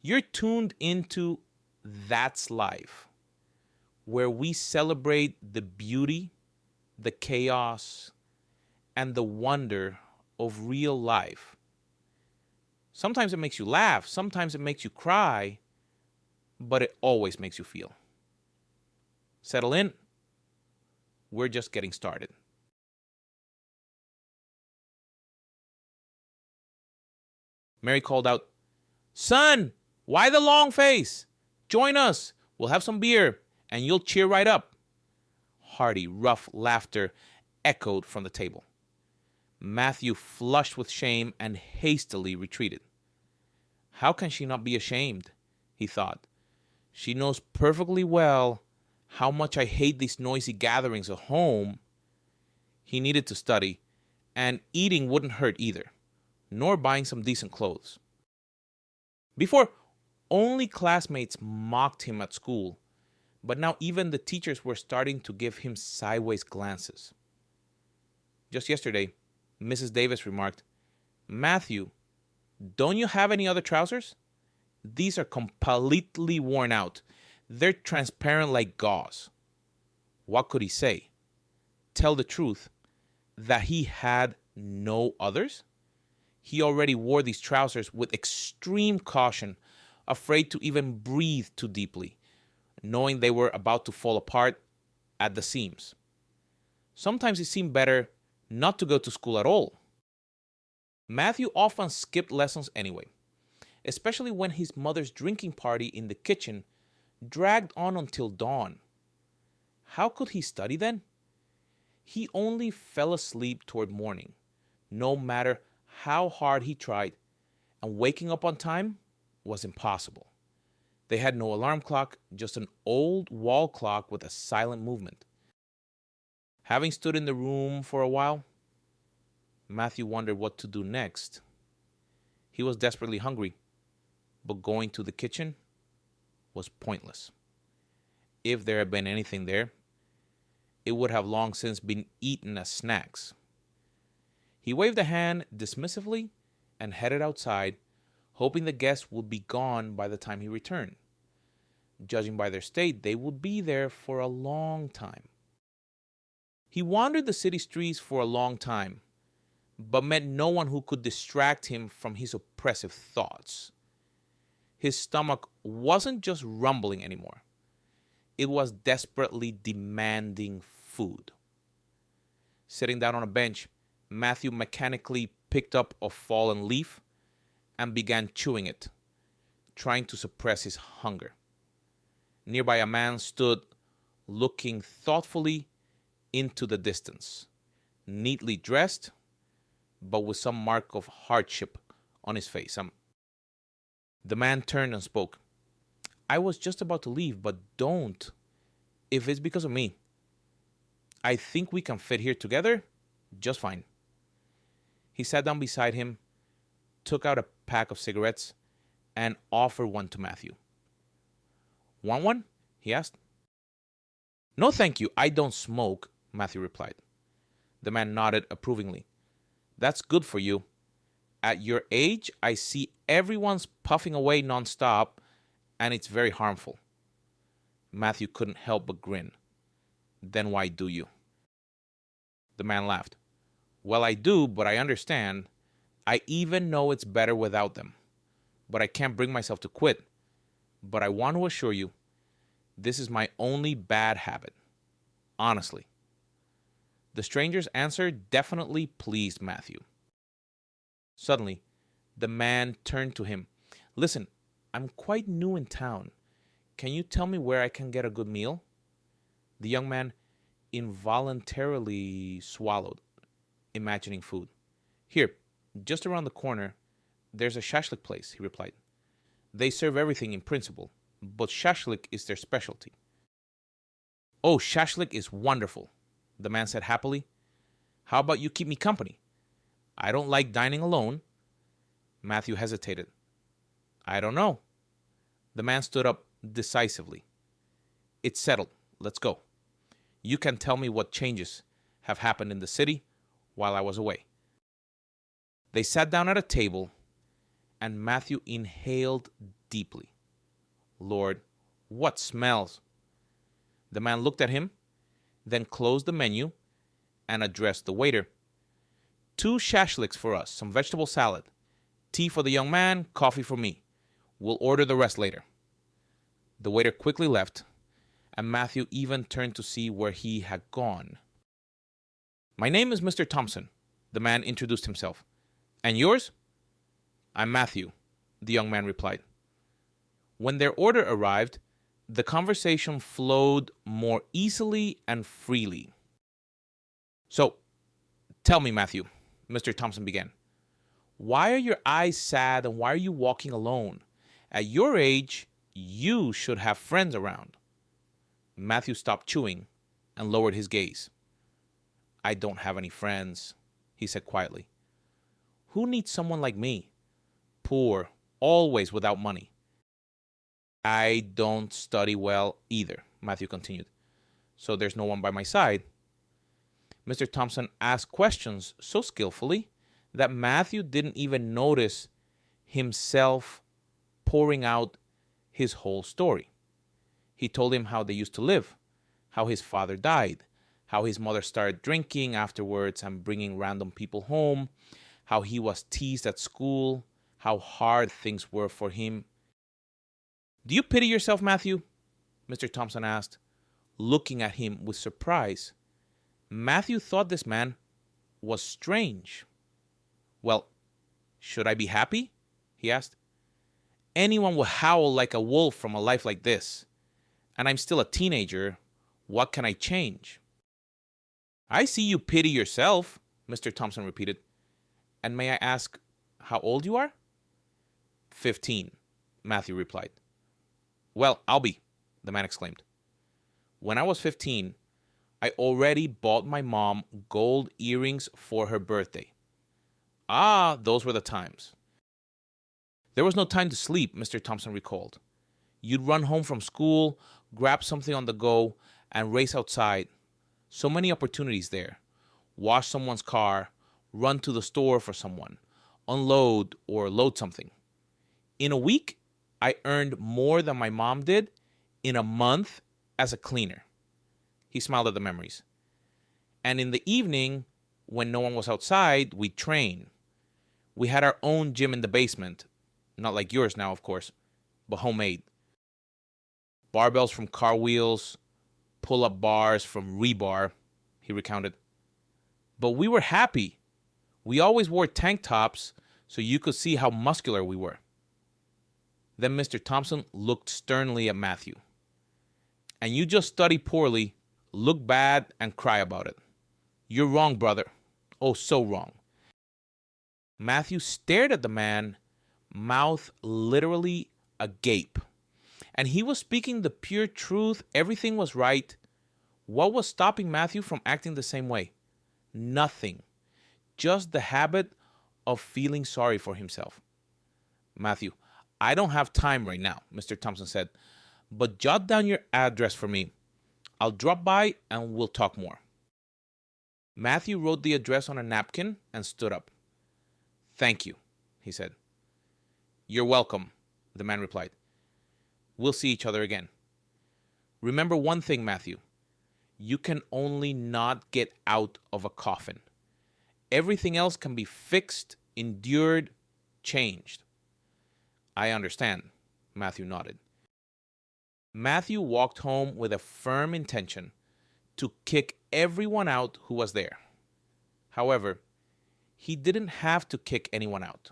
You're tuned into That's Life, where we celebrate the beauty, the chaos, and the wonder of real life. Sometimes it makes you laugh, sometimes it makes you cry, but it always makes you feel. Settle in. We're just getting started. Mary called out, "Son, why the long face? Join us. We'll have some beer, and you'll cheer right up." Hearty, rough laughter echoed from the table. Matthew flushed with shame and hastily retreated. How can she not be ashamed? He thought. She knows perfectly well how much I hate these noisy gatherings at home. He needed to study, and eating wouldn't hurt either, nor buying some decent clothes. Before, only classmates mocked him at school, but now even the teachers were starting to give him sideways glances. Just yesterday, Mrs. Davis remarked, "Matthew, don't you have any other trousers? These are completely worn out. They're transparent like gauze." What could he say? Tell the truth that he had no others? He already wore these trousers with extreme caution, afraid to even breathe too deeply, knowing they were about to fall apart at the seams. Sometimes it seemed better not to go to school at all. Matthew often skipped lessons anyway, especially when his mother's drinking party in the kitchen dragged on until dawn. How could he study then? He only fell asleep toward morning, no matter how hard he tried, and waking up on time was impossible. They had no alarm clock, just an old wall clock with a silent movement. Having stood in the room for a while, Matthew wondered what to do next. He was desperately hungry, but going to the kitchen was pointless. If there had been anything there, it would have long since been eaten as snacks. He waved a hand dismissively and headed outside, hoping the guests would be gone by the time he returned. Judging by their state, they would be there for a long time. He wandered the city streets for a long time, but met no one who could distract him from his oppressive thoughts. His stomach wasn't just rumbling anymore. It was desperately demanding food. Sitting down on a bench, Matthew mechanically picked up a fallen leaf and began chewing it, trying to suppress his hunger. Nearby, a man stood looking thoughtfully into the distance, neatly dressed, but with some mark of hardship on his face. The man turned and spoke. "I was just about to leave, but don't, if it's because of me. I think we can fit here together just fine." He sat down beside him, took out a pack of cigarettes, and offered one to Matthew. "Want one?" he asked. "No, thank you. I don't smoke," Matthew replied. The man nodded approvingly. "That's good for you. At your age, I see everyone's puffing away nonstop, and it's very harmful." Matthew couldn't help but grin. "Then why do you?" The man laughed. "Well, I do, but I understand. I even know it's better without them. But I can't bring myself to quit. But I want to assure you, this is my only bad habit. Honestly." The stranger's answer definitely pleased Matthew. Suddenly, the man turned to him. "Listen, I'm quite new in town. Can you tell me where I can get a good meal?" The young man involuntarily swallowed, imagining food. "Here, just around the corner, there's a shashlik place," he replied. "They serve everything in principle, but shashlik is their specialty." "Oh, shashlik is wonderful," the man said happily. "How about you keep me company? I don't like dining alone." Matthew hesitated. "I don't know." The man stood up decisively. "It's settled. Let's go. You can tell me what changes have happened in the city while I was away." They sat down at a table, and Matthew inhaled deeply. Lord, what smells? The man looked at him, then closed the menu and addressed the waiter. 2 shashliks for us, some vegetable salad. Tea for the young man, coffee for me. We'll order the rest later. The waiter quickly left, and Matthew even turned to see where he had gone. My name is Mr. Thompson, the man introduced himself. And yours? I'm Matthew, the young man replied. When their order arrived, the conversation flowed more easily and freely. So, tell me, Matthew, Mr. Thompson began. Why are your eyes sad and why are you walking alone? At your age, you should have friends around. Matthew stopped chewing and lowered his gaze. I don't have any friends, he said quietly. Who needs someone like me? Poor, always without money. I don't study well either, Matthew continued. So there's no one by my side. Mr. Thompson asked questions so skillfully that Matthew didn't even notice himself pouring out his whole story. He told him how they used to live, how his father died, how his mother started drinking afterwards and bringing random people home, how he was teased at school, how hard things were for him. Do you pity yourself, Matthew? Mr. Thompson asked, looking at him with surprise. Matthew thought this man was strange. Well, should I be happy? He asked. Anyone would howl like a wolf from a life like this. And I'm still a teenager. What can I change? I see you pity yourself, Mr. Thompson repeated. And may I ask how old you are? 15, Matthew replied. Well, I'll be, the man exclaimed. When I was 15, I already bought my mom gold earrings for her birthday. Ah, those were the times. There was no time to sleep, Mr. Thompson recalled. You'd run home from school, grab something on the go, and race outside. So many opportunities there. Wash someone's car, run to the store for someone, unload or load something. In a week, I earned more than my mom did in a month as a cleaner. He smiled at the memories. And in the evening, when no one was outside, we'd train. We had our own gym in the basement. Not like yours now, of course, but homemade. Barbells from car wheels, pull-up bars from rebar, he recounted. But we were happy. We always wore tank tops so you could see how muscular we were. Then Mr. Thompson looked sternly at Matthew. And you just study poorly, look bad, and cry about it. You're wrong, brother. Oh, so wrong. Matthew stared at the man, mouth literally agape. And he was speaking the pure truth. Everything was right. What was stopping Matthew from acting the same way? Nothing. Just the habit of feeling sorry for himself. Matthew, I don't have time right now, Mr. Thompson said, but jot down your address for me. I'll drop by and we'll talk more. Matthew wrote the address on a napkin and stood up. Thank you, he said. You're welcome, the man replied. We'll see each other again. Remember one thing, Matthew. You can only not get out of a coffin. Everything else can be fixed, endured, changed. I understand, Matthew nodded. Matthew walked home with a firm intention to kick everyone out who was there. However, he didn't have to kick anyone out.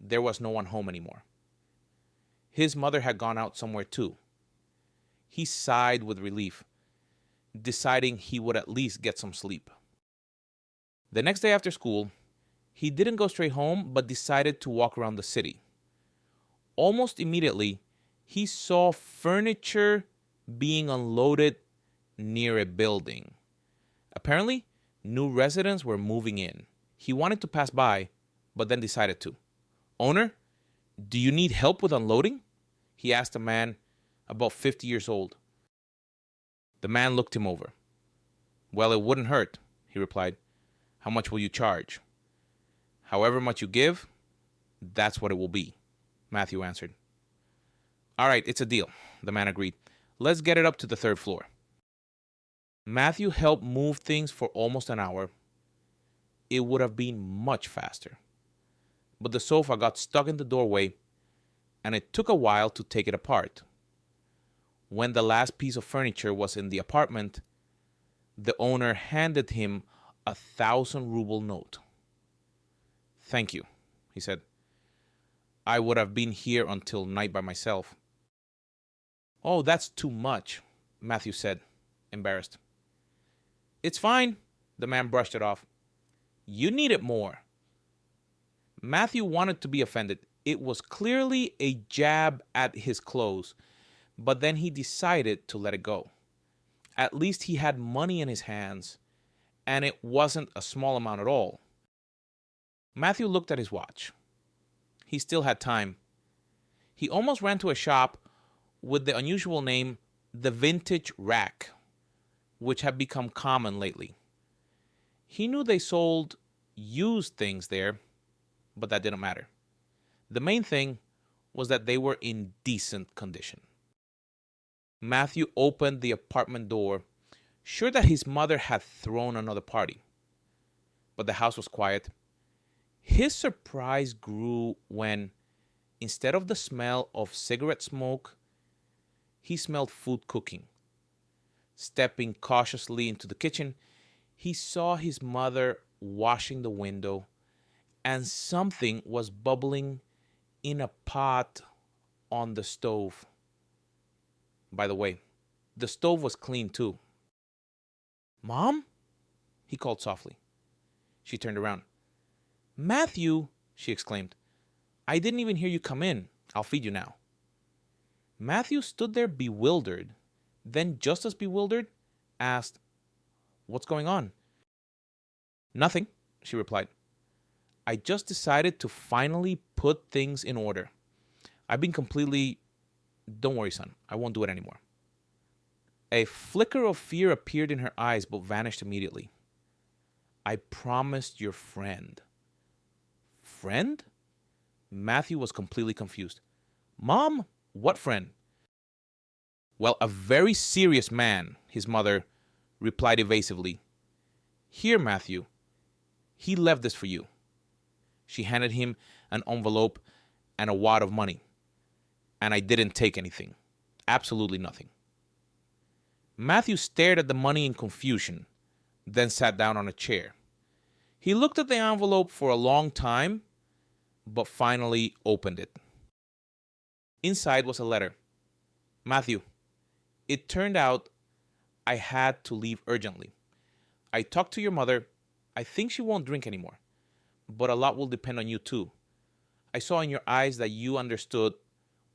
There was no one home anymore. His mother had gone out somewhere too. He sighed with relief, deciding he would at least get some sleep. The next day after school, he didn't go straight home, but decided to walk around the city. Almost immediately, he saw furniture being unloaded near a building. Apparently, new residents were moving in. He wanted to pass by, but then decided to. Owner, do you need help with unloading? He asked a man about 50 years old. The man looked him over. Well, it wouldn't hurt, he replied. How much will you charge? However much you give, that's what it will be, Matthew answered. All right, it's a deal, the man agreed. Let's get it up to the third floor. Matthew helped move things for almost an hour. It would have been much faster. But the sofa got stuck in the doorway, and it took a while to take it apart. When the last piece of furniture was in the apartment, the owner handed him a 1,000-ruble note. "Thank you," he said. "I would have been here until night by myself." "Oh, that's too much," Matthew said, embarrassed. "It's fine," the man brushed it off. "You need it more." Matthew wanted to be offended. It was clearly a jab at his clothes, but then he decided to let it go. At least he had money in his hands, and it wasn't a small amount at all. Matthew looked at his watch. He still had time. He almost ran to a shop with the unusual name The Vintage Rack, which had become common lately. He knew they sold used things there, but that didn't matter. The main thing was that they were in decent condition. Matthew opened the apartment door, sure that his mother had thrown another party. But the house was quiet. His surprise grew when, instead of the smell of cigarette smoke, he smelled food cooking. Stepping cautiously into the kitchen, he saw his mother washing the window, and something was bubbling in a pot on the stove. By the way, the stove was clean too. "Mom?" he called softly. She turned around. "Matthew," she exclaimed, "I didn't even hear you come in. I'll feed you now." Matthew stood there bewildered, then just as bewildered, asked, "What's going on?" "Nothing," she replied. "I just decided to finally put things in order. I've been completely... Don't worry, son. I won't do it anymore." A flicker of fear appeared in her eyes, but vanished immediately. "I promised your friend." "Friend?" Matthew was completely confused. "Mom, what friend?" "Well, a very serious man," his mother replied evasively. "Here, Matthew. He left this for you." She handed him an envelope and a wad of money. "And I didn't take anything. Absolutely nothing." Matthew stared at the money in confusion, then sat down on a chair. He looked at the envelope for a long time, but finally opened it. Inside was a letter. "Matthew, it turned out I had to leave urgently. I talked to your mother. I think she won't drink anymore, but a lot will depend on you too. I saw in your eyes that you understood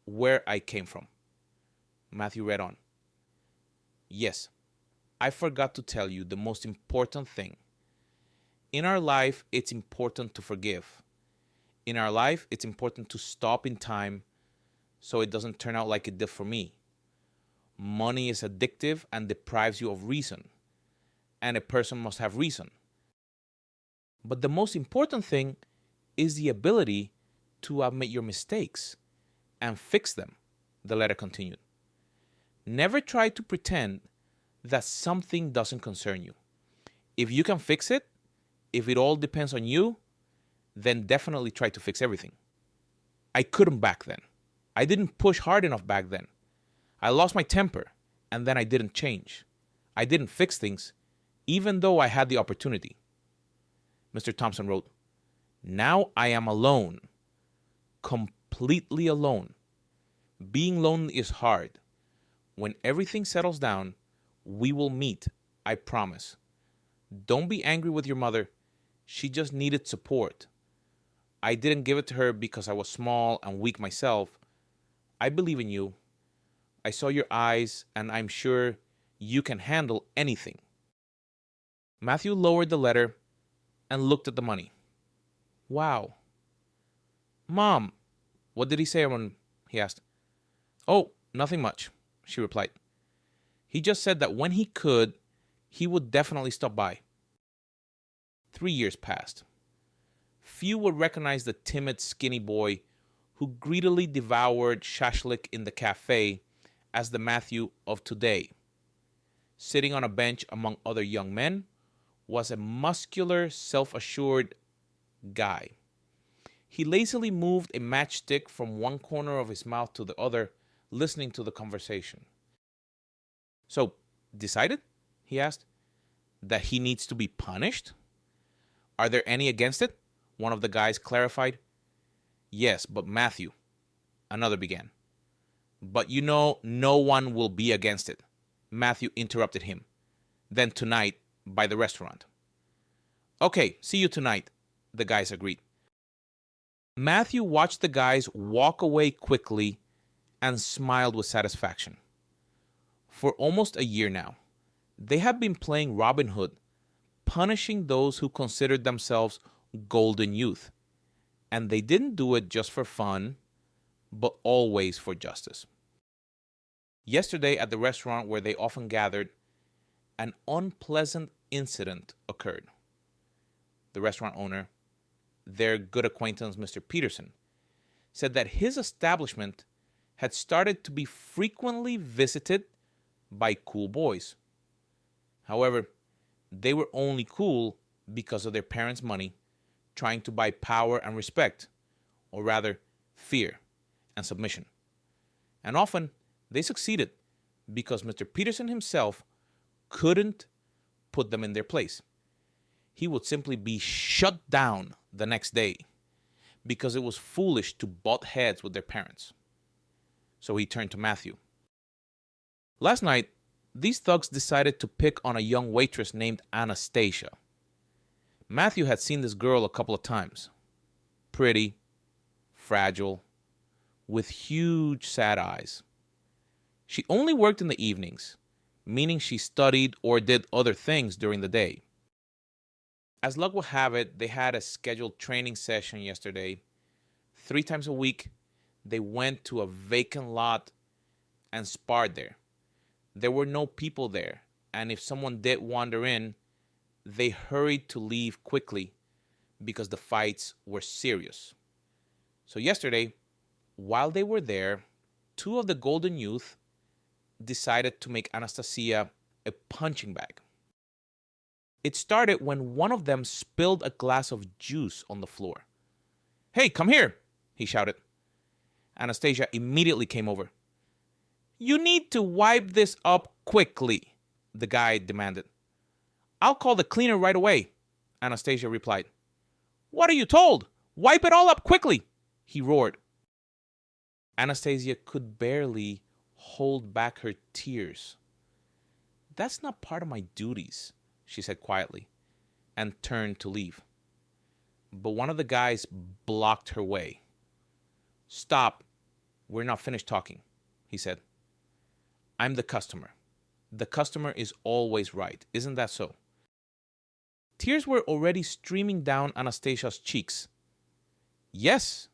where I came from." Matthew read on. "Yes, I forgot to tell you the most important thing. In our life, it's important to forgive. In our life, it's important to stop in time so it doesn't turn out like it did for me. Money is addictive and deprives you of reason, and a person must have reason. But the most important thing is the ability to admit your mistakes and fix them," the letter continued. "Never try to pretend that something doesn't concern you. If you can fix it, if it all depends on you, then definitely try to fix everything. I couldn't back then. I didn't push hard enough back then. I lost my temper, and then I didn't change. I didn't fix things, even though I had the opportunity." Mr. Thompson wrote, "Now I am alone, completely alone. Being lonely is hard. When everything settles down, we will meet, I promise. Don't be angry with your mother. She just needed support. I didn't give it to her because I was small and weak myself. I believe in you. I saw your eyes, and I'm sure you can handle anything." Matthew lowered the letter and looked at the money. "Wow." "Mom, what did he say when..." he asked. "Oh, nothing much," she replied. "He just said that when he could, he would definitely stop by." 3 years passed. Few would recognize the timid, skinny boy who greedily devoured shashlik in the cafe as the Matthew of today. Sitting on a bench among other young men was a muscular, self-assured guy. He lazily moved a matchstick from one corner of his mouth to the other, listening to the conversation. "So, decided?" he asked. "That he needs to be punished? Are there any against it?" One of the guys clarified. "Yes, but Matthew," another began. "But you know no one will be against it," Matthew interrupted him. "Then tonight, by the restaurant." "Okay, see you tonight," the guys agreed. Matthew watched the guys walk away quickly and smiled with satisfaction. For almost a year now, they have been playing Robin Hood, punishing those who considered themselves golden youth. And they didn't do it just for fun, but always for justice. Yesterday at the restaurant where they often gathered, an unpleasant incident occurred. The restaurant owner, their good acquaintance Mr. Peterson, said that his establishment had started to be frequently visited by cool boys. However, they were only cool because of their parents' money, trying to buy power and respect, or rather, fear and submission. And often, they succeeded because Mr. Peterson himself couldn't put them in their place. He would simply be shut down the next day because it was foolish to butt heads with their parents. So he turned to Matthew. Last night, these thugs decided to pick on a young waitress named Anastasia. Matthew had seen this girl a couple of times. Pretty, fragile, with huge sad eyes. She only worked in the evenings, meaning she studied or did other things during the day. As luck would have it, they had a scheduled training session yesterday. 3 times a week, they went to a vacant lot and sparred there. There were no people there, and if someone did wander in, they hurried to leave quickly because the fights were serious. So yesterday, while they were there, 2 of the Golden Youth decided to make Anastasia a punching bag. It started when one of them spilled a glass of juice on the floor. "Hey, come here," he shouted. Anastasia immediately came over. "You need to wipe this up quickly," the guy demanded. "I'll call the cleaner right away," Anastasia replied. "What are you told? Wipe it all up quickly," he roared. Anastasia could barely hold back her tears. "That's not part of my duties," she said quietly, and turned to leave. But one of the guys blocked her way. "Stop. We're not finished talking," he said. "I'm the customer. The customer is always right. Isn't that so?" Tears were already streaming down Anastasia's cheeks. "Yes,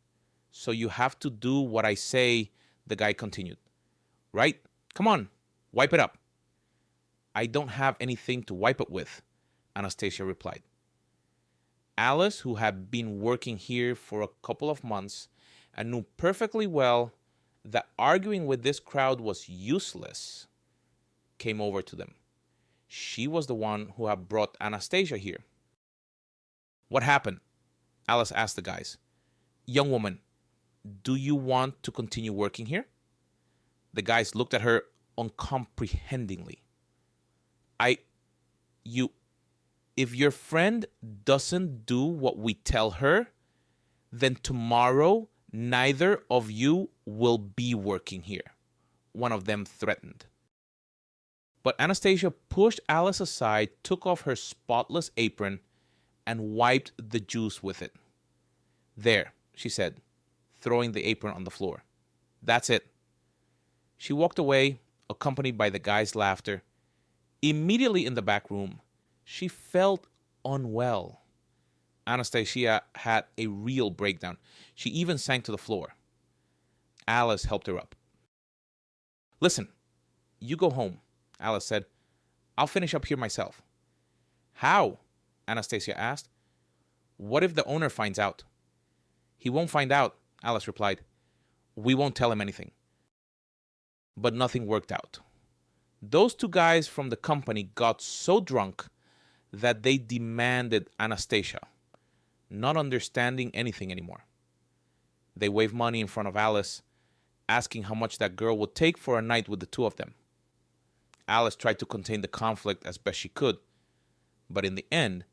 so you have to do what I say," the guy continued. "Right? Come on, wipe it up." "I don't have anything to wipe it with," Anastasia replied. Alice, who had been working here for a couple of months and knew perfectly well that arguing with this crowd was useless, came over to them. She was the one who had brought Anastasia here. "What happened?" Alice asked the guys. "Young woman, do you want to continue working here?" The guys looked at her uncomprehendingly. If your friend doesn't do what we tell her, then tomorrow neither of you will be working here," one of them threatened. But Anastasia pushed Alice aside, took off her spotless apron, and wiped the juice with it. "There," she said, throwing the apron on the floor. "That's it." She walked away, accompanied by the guy's laughter. Immediately in the back room, she felt unwell. Anastasia had a real breakdown. She even sank to the floor. Alice helped her up. "Listen, you go home," Alice said. "I'll finish up here myself." "How?" Anastasia asked. "What if the owner finds out?" "He won't find out," Alice replied. We won't tell him anything. But nothing worked out. Those two guys from the company got so drunk that they demanded Anastasia, not understanding anything anymore. They waved money in front of Alice, asking how much that girl would take for a night with the two of them. Alice tried to contain the conflict as best she could, but in the end,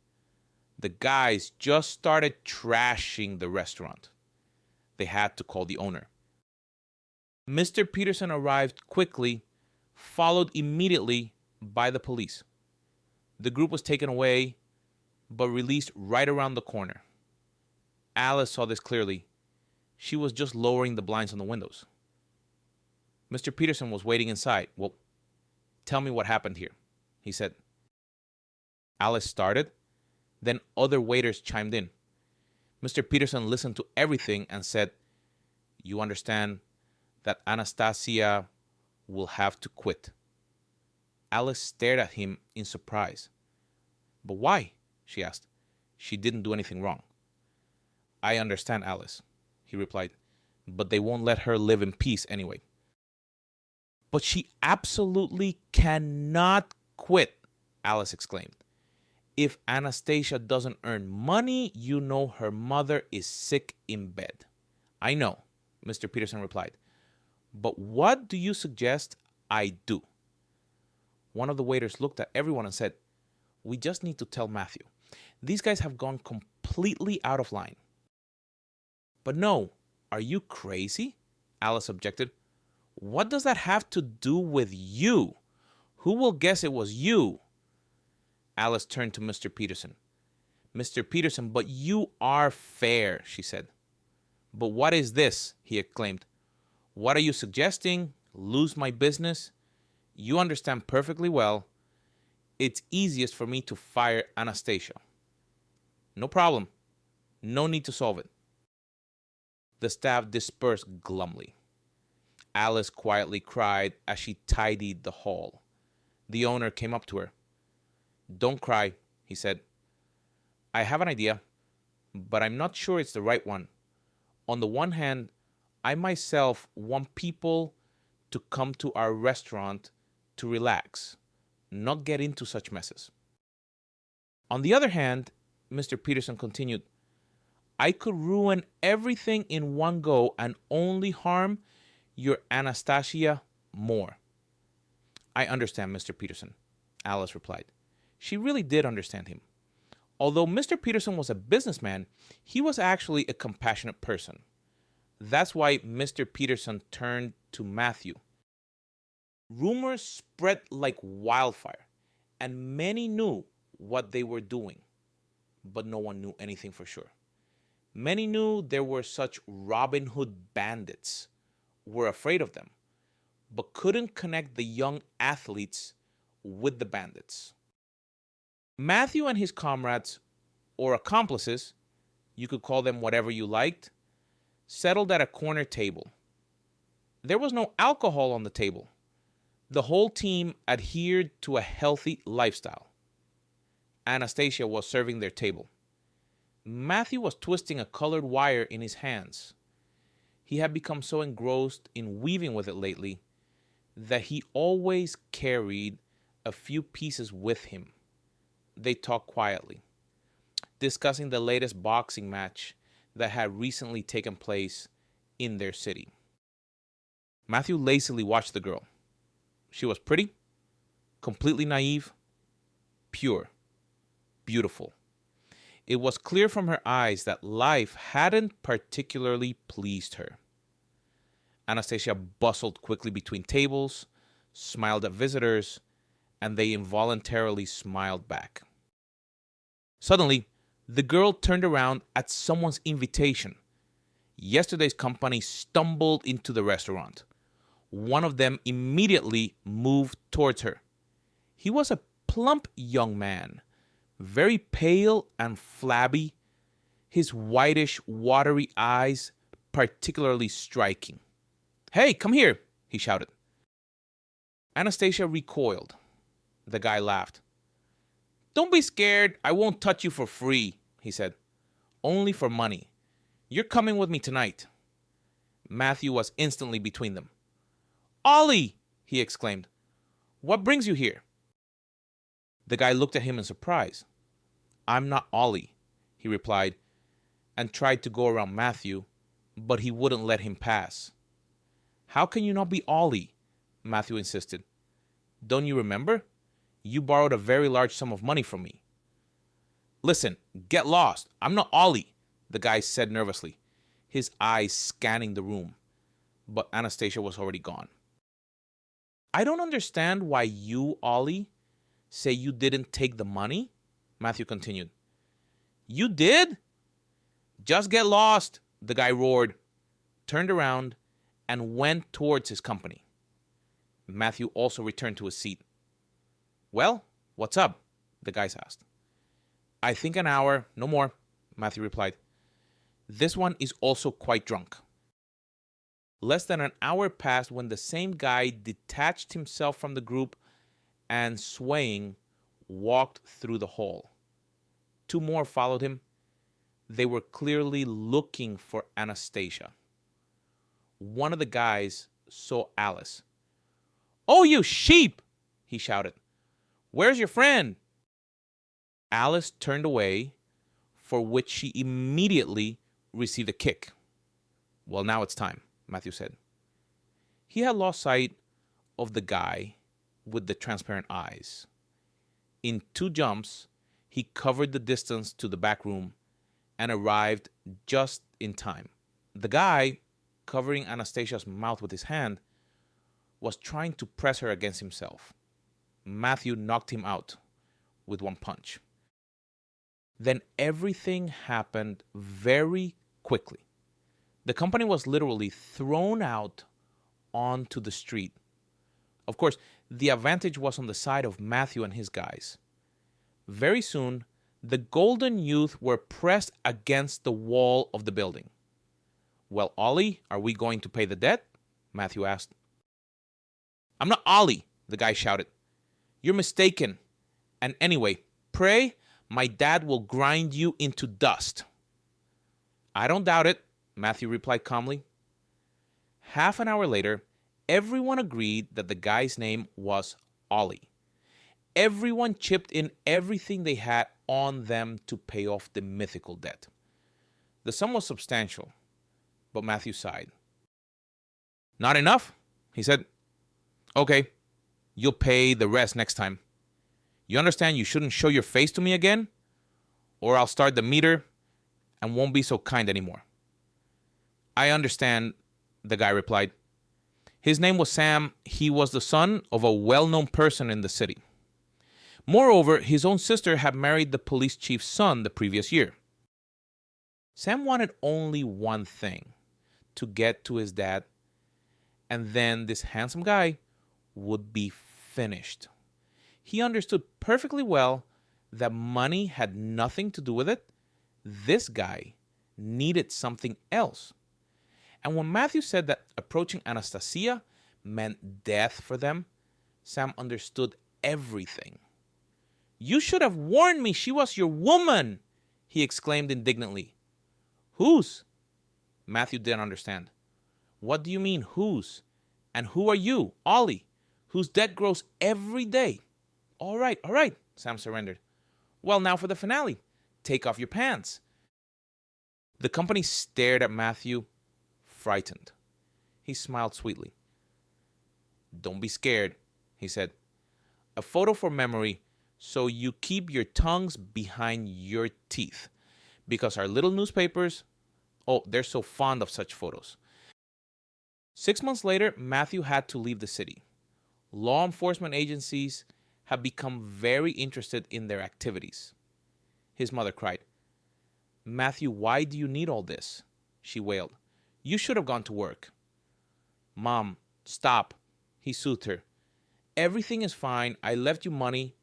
the guys just started trashing the restaurant. They had to call the owner. Mr. Peterson arrived quickly, followed immediately by the police. The group was taken away, but released right around the corner. Alice saw this clearly. She was just lowering the blinds on the windows. Mr. Peterson was waiting inside. Well, tell me what happened here, he said. Alice started. Then other waiters chimed in. Mr. Peterson listened to everything and said, "You understand that Anastasia will have to quit." Alice stared at him in surprise. "But why?" she asked. "She didn't do anything wrong." "I understand, Alice," he replied, "but they won't let her live in peace anyway." "But she absolutely cannot quit," Alice exclaimed. "If Anastasia doesn't earn money, you know her mother is sick in bed." "I know," Mr. Peterson replied. "But what do you suggest I do?" One of the waiters looked at everyone and said, "We just need to tell Matthew. These guys have gone completely out of line." "But no, are you crazy?" Alice objected. "What does that have to do with you? Who will guess it was you?" Alice turned to Mr. Peterson. "Mr. Peterson, but you are fair," she said. "But what is this?" he exclaimed. "What are you suggesting? Lose my business? You understand perfectly well. It's easiest for me to fire Anastasia." "No problem. No need to solve it." The staff dispersed glumly. Alice quietly cried as she tidied the hall. The owner came up to her. "Don't cry," he said. "I have an idea, but I'm not sure it's the right one. On the one hand, I myself want people to come to our restaurant to relax, not get into such messes. On the other hand," Mr. Peterson continued, "I could ruin everything in one go and only harm your Anastasia more." "I understand, Mr. Peterson," Alice replied. She really did understand him. Although Mr. Peterson was a businessman, he was actually a compassionate person. That's why Mr. Peterson turned to Matthew. Rumors spread like wildfire, and many knew what they were doing, but no one knew anything for sure. Many knew there were such Robin Hood bandits, were afraid of them, but couldn't connect the young athletes with the bandits. Matthew and his comrades, or accomplices, you could call them whatever you liked, settled at a corner table. There was no alcohol on the table. The whole team adhered to a healthy lifestyle. Anastasia was serving their table. Matthew was twisting a colored wire in his hands. He had become so engrossed in weaving with it lately that he always carried a few pieces with him. They talked quietly, discussing the latest boxing match that had recently taken place in their city. Matthew lazily watched the girl. She was pretty, completely naive, pure, beautiful. It was clear from her eyes that life hadn't particularly pleased her. Anastasia bustled quickly between tables, smiled at visitors, and they involuntarily smiled back. Suddenly, the girl turned around at someone's invitation. Yesterday's company stumbled into the restaurant. One of them immediately moved towards her. He was a plump young man, very pale and flabby, his whitish, watery eyes particularly striking. "Hey, come here," he shouted. Anastasia recoiled. The guy laughed. "Don't be scared. I won't touch you for free," he said. "Only for money. You're coming with me tonight." Matthew was instantly between them. "Ollie!" he exclaimed. "What brings you here?" The guy looked at him in surprise. "I'm not Ollie," he replied, and tried to go around Matthew, but he wouldn't let him pass. "How can you not be Ollie?" Matthew insisted. "Don't you remember? You borrowed a very large sum of money from me." "Listen, get lost. I'm not Ollie," the guy said nervously, his eyes scanning the room. But Anastasia was already gone. "I don't understand why you, Ollie, say you didn't take the money," Matthew continued. "You did?" "Just get lost," the guy roared, turned around, and went towards his company. Matthew also returned to his seat. "Well, what's up?" the guys asked. "I think an hour, no more," Matthew replied. "This one is also quite drunk." Less than an hour passed when the same guy detached himself from the group and, swaying, walked through the hall. Two more followed him. They were clearly looking for Anastasia. One of the guys saw Alice. "Oh, you sheep!" he shouted. "Where's your friend?" Alice turned away, for which she immediately received a kick. "Well, now it's time," Matthew said. He had lost sight of the guy with the transparent eyes. In 2 jumps, he covered the distance to the back room and arrived just in time. The guy, covering Anastasia's mouth with his hand, was trying to press her against himself. Matthew knocked him out with 1 punch. Then everything happened very quickly. The company was literally thrown out onto the street. Of course, the advantage was on the side of Matthew and his guys. Very soon, the Golden Youth were pressed against the wall of the building. "Well, Ollie, are we going to pay the debt?" Matthew asked. "I'm not Ollie," the guy shouted. "You're mistaken. And anyway, pray my dad will grind you into dust." "I don't doubt it," Matthew replied calmly. Half an hour later, everyone agreed that the guy's name was Ollie. Everyone chipped in everything they had on them to pay off the mythical debt. The sum was substantial, but Matthew sighed. "Not enough?" he said. "Okay, you'll pay the rest next time. You understand you shouldn't show your face to me again, or I'll start the meter and won't be so kind anymore." "I understand," the guy replied. His name was Sam. He was the son of a well-known person in the city. Moreover, his own sister had married the police chief's son the previous year. Sam wanted only one thing: to get to his dad, and then this handsome guy would be finished. He understood perfectly well that money had nothing to do with it. This guy needed something else. And when Matthew said that approaching Anastasia meant death for them, Sam understood everything. "You should have warned me she was your woman," he exclaimed indignantly. "Whose?" Matthew didn't understand. "What do you mean, whose? And who are you, Ollie, whose debt grows every day?" All right, Sam surrendered. "Well, now for the finale. Take off your pants." The company stared at Matthew, frightened. He smiled sweetly. "Don't be scared," he said. "A photo for memory, so you keep your tongues behind your teeth. Because our little newspapers, they're so fond of such photos." 6 months later, Matthew had to leave the city. Law enforcement agencies had become very interested in their activities. His mother cried. "Matthew, why do you need all this?" she wailed. "You should have gone to work." "Mom, stop," he soothed her. "Everything is fine. I left you money.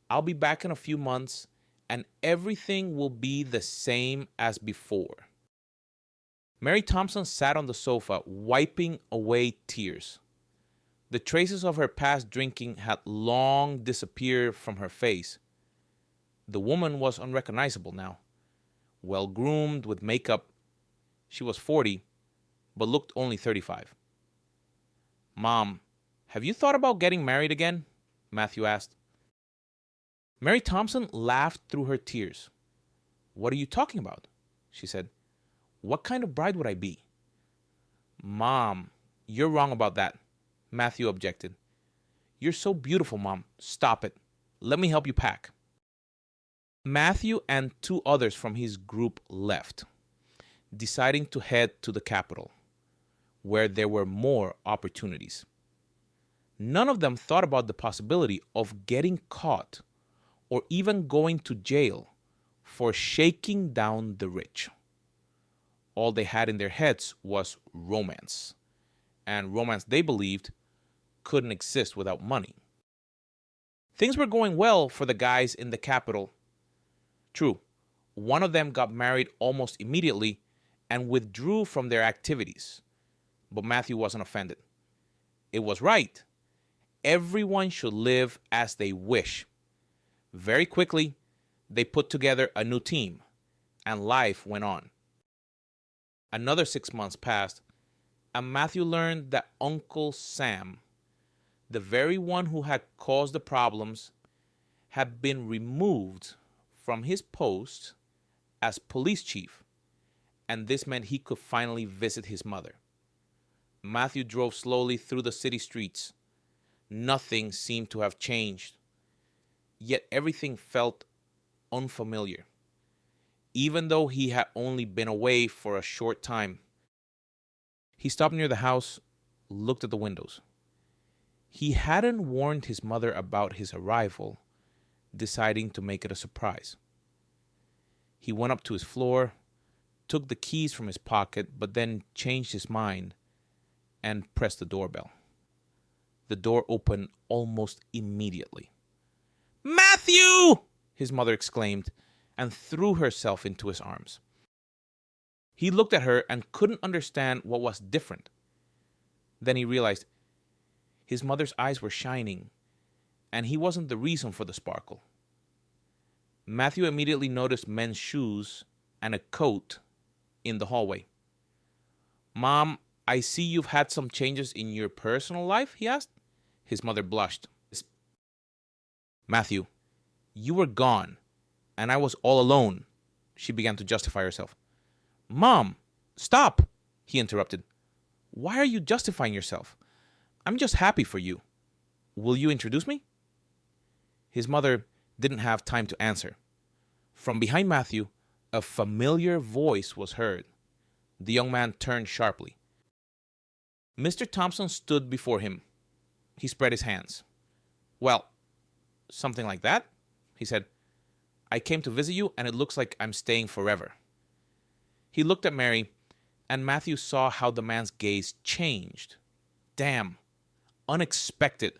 I'll be back in a few months, and everything will be the same as before." Mary Thompson sat on the sofa, wiping away tears. The traces of her past drinking had long disappeared from her face. The woman was unrecognizable now. Well-groomed with makeup, she was 40, but looked only 35. Mom, have you thought about getting married again? Matthew asked. Mary Thompson laughed through her tears. What are you talking about? She said. What kind of bride would I be? Mom, you're wrong about that, Matthew objected. You're so beautiful, Mom. Stop it. Let me help you pack. Matthew and 2 others from his group left, deciding to head to the capital, where there were more opportunities. None of them thought about the possibility of getting caught or even going to jail for shaking down the rich. All they had in their heads was romance, and romance they believed couldn't exist without money. Things were going well for the guys in the capital. True, one of them got married almost immediately and withdrew from their activities, but Matthew wasn't offended. It was right. Everyone should live as they wish. Very quickly, they put together a new team, and life went on. Another 6 months passed, and Matthew learned that Uncle Sam, the very one who had caused the problems, had been removed from his post as police chief, and this meant he could finally visit his mother. Matthew drove slowly through the city streets. Nothing seemed to have changed, yet everything felt unfamiliar. Even though he had only been away for a short time. He stopped near the house, looked at the windows. He hadn't warned his mother about his arrival, deciding to make it a surprise. He went up to his floor, took the keys from his pocket, but then changed his mind and pressed the doorbell. The door opened almost immediately. "Matthew!" his mother exclaimed, and threw herself into his arms. He looked at her and couldn't understand what was different. Then he realized his mother's eyes were shining, and he wasn't the reason for the sparkle. Matthew immediately noticed men's shoes and a coat in the hallway. "Mom, I see you've had some changes in your personal life," he asked. His mother blushed. "Matthew, you were gone, and I was all alone," she began to justify herself. "Mom, stop," he interrupted. "Why are you justifying yourself? I'm just happy for you. Will you introduce me?" His mother didn't have time to answer. From behind Matthew, a familiar voice was heard. The young man turned sharply. Mr. Thompson stood before him. He spread his hands. "Well, something like that," he said. "I came to visit you, and it looks like I'm staying forever." He looked at Mary, and Matthew saw how the man's gaze changed. Damn. Unexpected.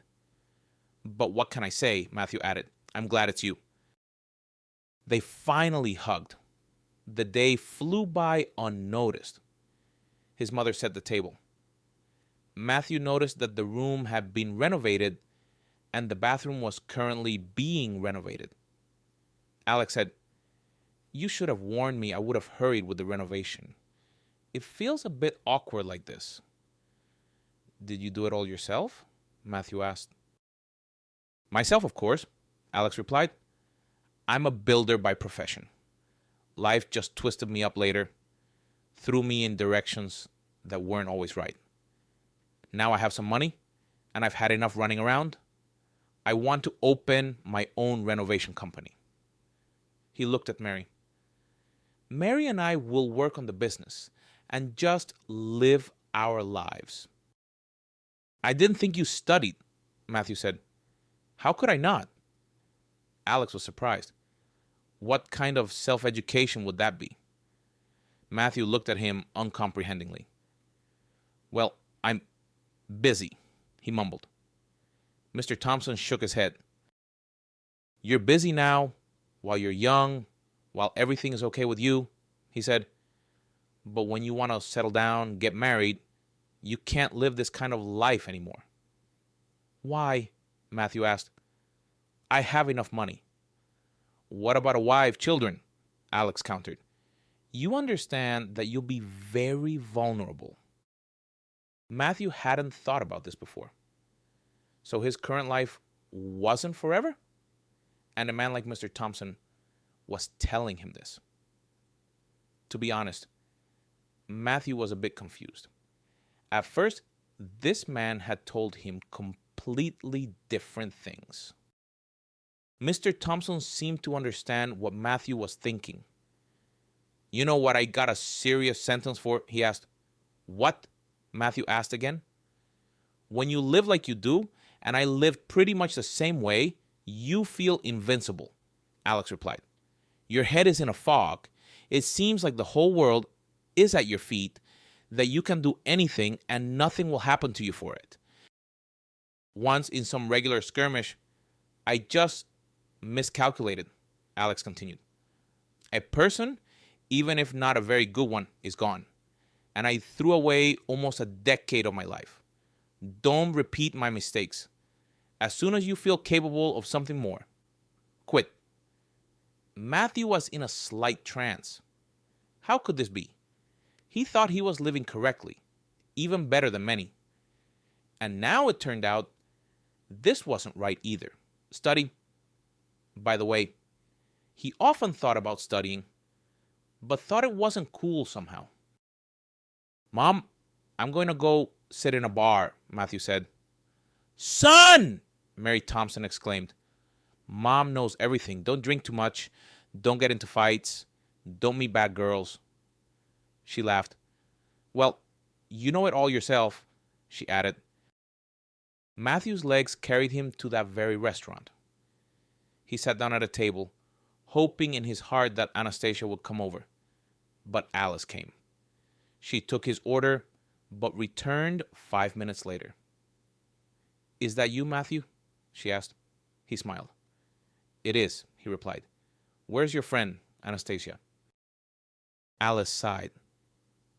"But what can I say?" Matthew added. "I'm glad it's you." They finally hugged. The day flew by unnoticed. His mother set the table. Matthew noticed that the room had been renovated and the bathroom was currently being renovated. Alex said, "You should have warned me. I would have hurried with the renovation. It feels a bit awkward like this." "Did you do it all yourself?" Matthew asked. "Myself, of course," Alex replied. "I'm a builder by profession. Life just twisted me up later, threw me in directions that weren't always right. Now I have some money, and I've had enough running around. I want to open my own renovation company." He looked at Mary. "Mary and I will work on the business and just live our lives." "I didn't think you studied," Matthew said. "How could I not?" Alex was surprised. What kind of self-education would that be? Matthew looked at him uncomprehendingly. "Well, I'm busy," he mumbled. Mr. Thompson shook his head. "You're busy now, while you're young, while everything is okay with you," he said. "But when you want to settle down, get married, you can't live this kind of life anymore." "Why?" Matthew asked. "I have enough money." "What about a wife, children?" Alex countered. "You understand that you'll be very vulnerable. Matthew hadn't thought about this before. So his current life wasn't forever? And a man like Mr. Thompson was telling him this. To be honest, Matthew was a bit confused. At first, this man had told him completely different things. Mr. Thompson seemed to understand what Matthew was thinking. You know what I got a serious sentence for? He asked. What? Matthew asked again. When you live like you do, and I live pretty much the same way, you feel invincible, Alex replied. Your head is in a fog. It seems like the whole world is at your feet, that you can do anything and nothing will happen to you for it. Once in some regular skirmish, I just miscalculated, Alex continued. A person, even if not a very good one, is gone. And I threw away almost a decade of my life. Don't repeat my mistakes. As soon as you feel capable of something more, quit. Matthew was in a slight trance. How could this be? He thought he was living correctly, even better than many. And now it turned out this wasn't right either. Study. By the way, he often thought about studying, but thought it wasn't cool somehow. Mom, I'm going to go sit in a bar, Matthew said. Son! Mary Thompson exclaimed. Mom knows everything. Don't drink too much. Don't get into fights. Don't meet bad girls. She laughed. Well, you know it all yourself, she added. Matthew's legs carried him to that very restaurant. He sat down at a table, hoping in his heart that Anastasia would come over. But Alice came. She took his order, but returned 5 minutes later. Is that you, Matthew? She asked. He smiled. It is, he replied. Where's your friend, Anastasia? Alice sighed.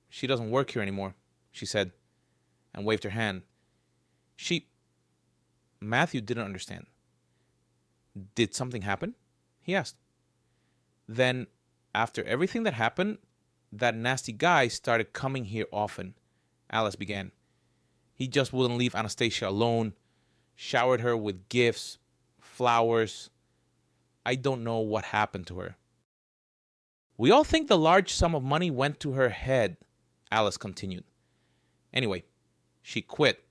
She doesn't work here anymore, she said, and waved her hand. Matthew didn't understand. Did something happen? He asked. Then, after everything that happened, that nasty guy started coming here often, Alice began. He just wouldn't leave Anastasia alone, showered her with gifts, flowers. I don't know what happened to her. We all think the large sum of money went to her head, Alice continued. Anyway, she quit.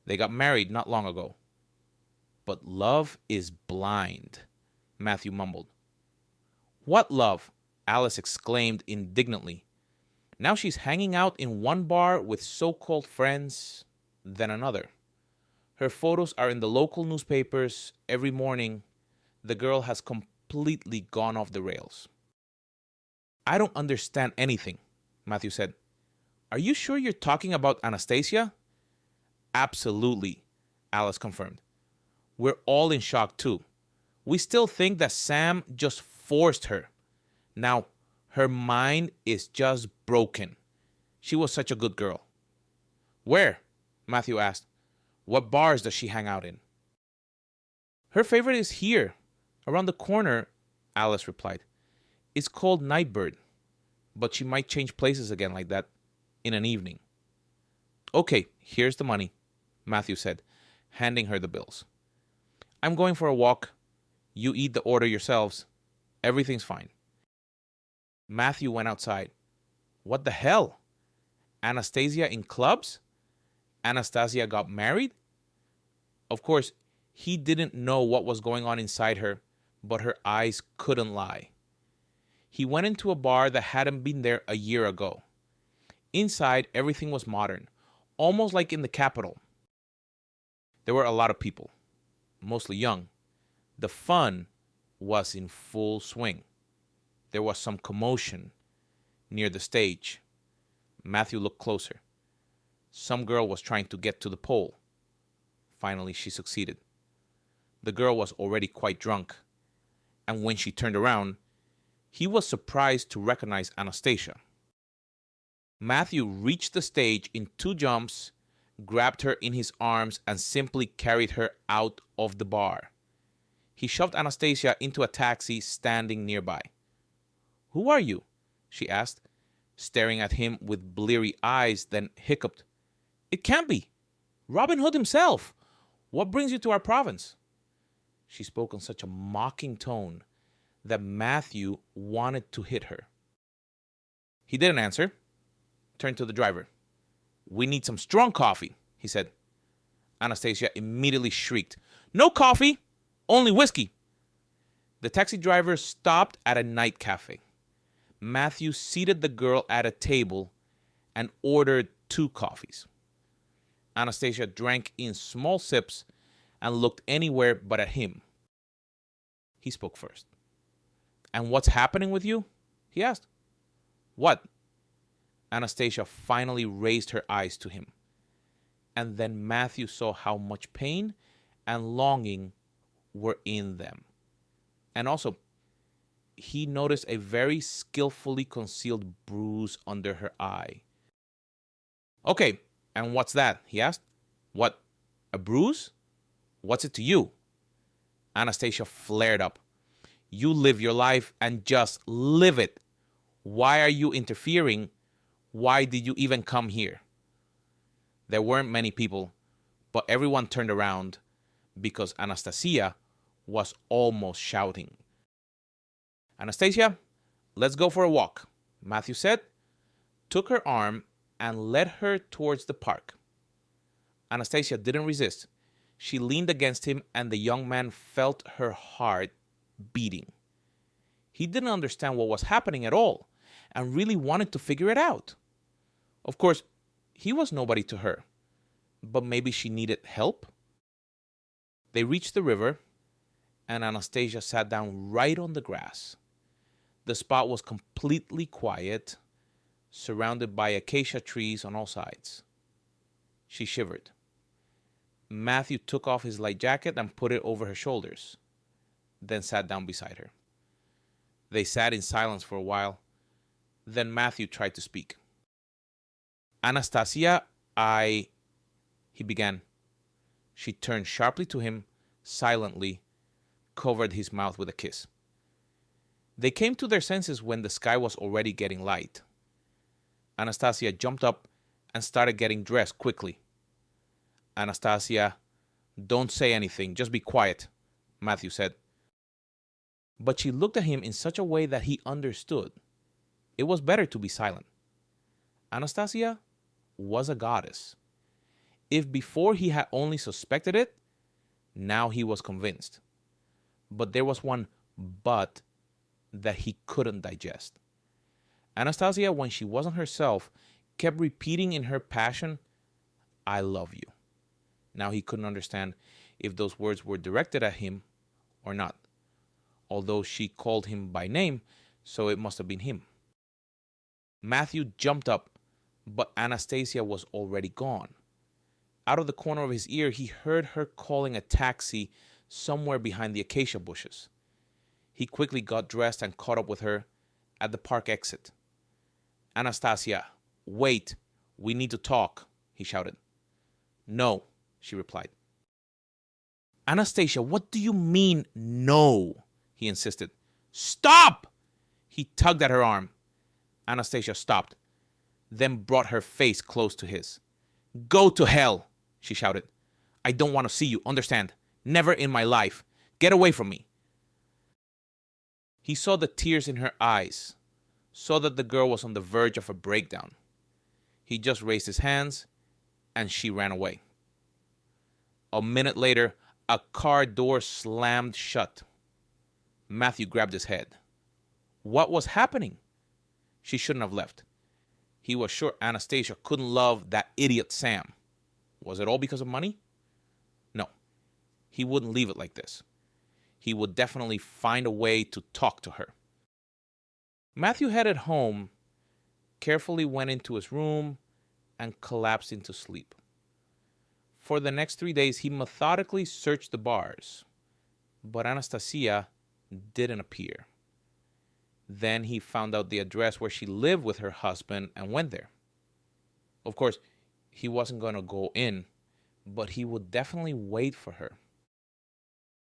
They got married not long ago. But love is blind, Matthew mumbled. What love? Alice exclaimed indignantly. Now she's hanging out in one bar with so-called friends, then another. Her photos are in the local newspapers every morning. The girl has completely gone off the rails. I don't understand anything, Matthew said. Are you sure you're talking about Anastasia? Absolutely, Alice confirmed. We're all in shock too. We still think that Sam just forced her. Now, her mind is just broken. She was such a good girl. Where? Matthew asked. What bars does she hang out in? Her favorite is here, around the corner, Alice replied. It's called Nightbird, but she might change places again like that in an evening. Okay, here's the money, Matthew said, handing her the bills. I'm going for a walk. You eat the order yourselves. Everything's fine. Matthew went outside. What the hell? Anastasia in clubs? Anastasia got married? Of course, he didn't know what was going on inside her, but her eyes couldn't lie. He went into a bar that hadn't been there a year ago. Inside, everything was modern, almost like in the Capitol. There were a lot of people, mostly young. The fun was in full swing. There was some commotion near the stage. Matthew looked closer. Some girl was trying to get to the pole. Finally, she succeeded. The girl was already quite drunk, and when she turned around, he was surprised to recognize Anastasia. Matthew reached the stage in 2 jumps, grabbed her in his arms, and simply carried her out of the bar. He shoved Anastasia into a taxi standing nearby. Who are you? She asked, staring at him with bleary eyes, then hiccuped. It can't be. Robin Hood himself. What brings you to our province? She spoke in such a mocking tone that Matthew wanted to hit her. He didn't answer. Turned to the driver. We need some strong coffee, he said. Anastasia immediately shrieked. No coffee, only whiskey. The taxi driver stopped at a night cafe. Matthew seated the girl at a table and ordered 2 coffees. Anastasia drank in small sips and looked anywhere but at him. He spoke first. And what's happening with you? He asked. What? Anastasia finally raised her eyes to him. And then Matthew saw how much pain and longing were in them. And also, he noticed a very skillfully concealed bruise under her eye. Okay, and what's that? He asked. What, a bruise? What's it to you? Anastasia flared up. You live your life and just live it. Why are you interfering? Why did you even come here? There weren't many people, but everyone turned around because Anastasia was almost shouting. Anastasia, let's go for a walk, Matthew said, took her arm and led her towards the park. Anastasia didn't resist. She leaned against him and the young man felt her heart beating. He didn't understand what was happening at all and really wanted to figure it out. Of course, he was nobody to her, but maybe she needed help. They reached the river and Anastasia sat down right on the grass. The spot was completely quiet, surrounded by acacia trees on all sides. She shivered. Matthew took off his light jacket and put it over her shoulders, then sat down beside her. They sat in silence for a while. Then Matthew tried to speak. Anastasia, he began. She turned sharply to him, silently, covered his mouth with a kiss. They came to their senses when the sky was already getting light. Anastasia jumped up and started getting dressed quickly. Anastasia, don't say anything, just be quiet, Matthew said. But she looked at him in such a way that he understood. It was better to be silent. Anastasia was a goddess. If before he had only suspected it, now he was convinced. But there was one but that he couldn't digest. Anastasia, when she wasn't herself, kept repeating in her passion, I love you. Now he couldn't understand if those words were directed at him or not. Although she called him by name, so it must have been him. Matthew jumped up, but Anastasia was already gone. Out of the corner of his ear, he heard her calling a taxi somewhere behind the acacia bushes. He quickly got dressed and caught up with her at the park exit. Anastasia, wait, we need to talk, he shouted. No, she replied. Anastasia, what do you mean, no? He insisted. Stop! He tugged at her arm. Anastasia stopped, then brought her face close to his. Go to hell, she shouted. I don't want to see you, understand? Never in my life. Get away from me. He saw the tears in her eyes, saw that the girl was on the verge of a breakdown. He just raised his hands, and she ran away. A minute later, a car door slammed shut. Matthew grabbed his head. What was happening? She shouldn't have left. He was sure Anastasia couldn't love that idiot Sam. Was it all because of money? No. He wouldn't leave it like this. He would definitely find a way to talk to her. Matthew headed home, carefully went into his room, and collapsed into sleep. For the next 3 days, he methodically searched the bars, but Anastasia didn't appear. Then he found out the address where she lived with her husband and went there. Of course, he wasn't going to go in, but he would definitely wait for her.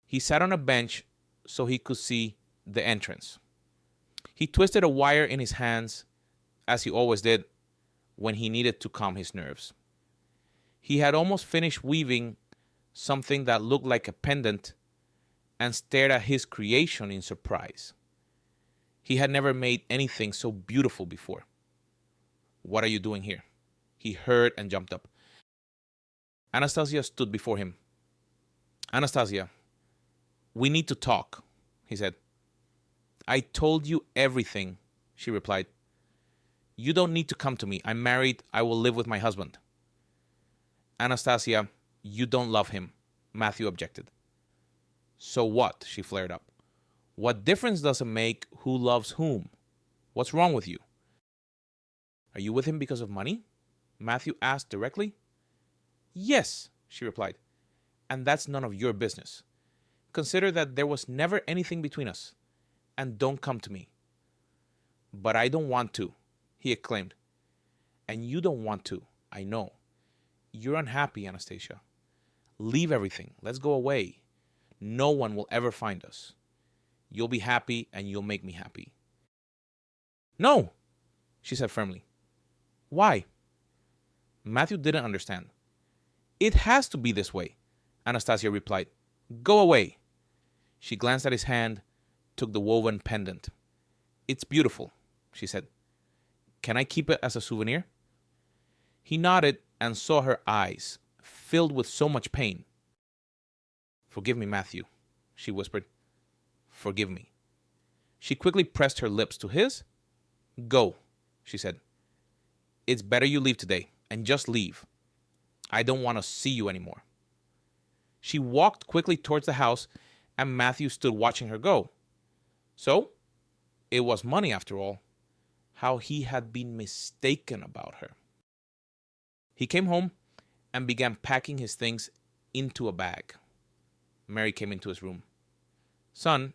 He sat on a bench so he could see the entrance. He twisted a wire in his hands, as he always did when he needed to calm his nerves. He had almost finished weaving something that looked like a pendant and stared at his creation in surprise. He had never made anything so beautiful before. "What are you doing here?" He heard and jumped up. Anastasia stood before him. "Anastasia, we need to talk," he said. "I told you everything," she replied. "You don't need to come to me. I'm married. I will live with my husband." "Anastasia, you don't love him," Matthew objected. "So what?" she flared up. "What difference does it make who loves whom? What's wrong with you?" "Are you with him because of money?" Matthew asked directly. "Yes," she replied, "and that's none of your business. Consider that there was never anything between us, and don't come to me." "But I don't want to," he exclaimed. "And you don't want to, I know. You're unhappy, Anastasia. Leave everything. Let's go away. No one will ever find us. You'll be happy and you'll make me happy." "No," she said firmly. "Why?" Matthew didn't understand. "It has to be this way," Anastasia replied. "Go away." She glanced at his hand, took the woven pendant. "It's beautiful," she said. "Can I keep it as a souvenir?" He nodded and saw her eyes, filled with so much pain. "Forgive me, Matthew," she whispered. "Forgive me." She quickly pressed her lips to his. "Go," she said. "It's better you leave today, and just leave. I don't want to see you anymore." She walked quickly towards the house, and Matthew stood watching her go. So, it was money after all. How he had been mistaken about her. He came home and began packing his things into a bag. Mary came into his room. "Son,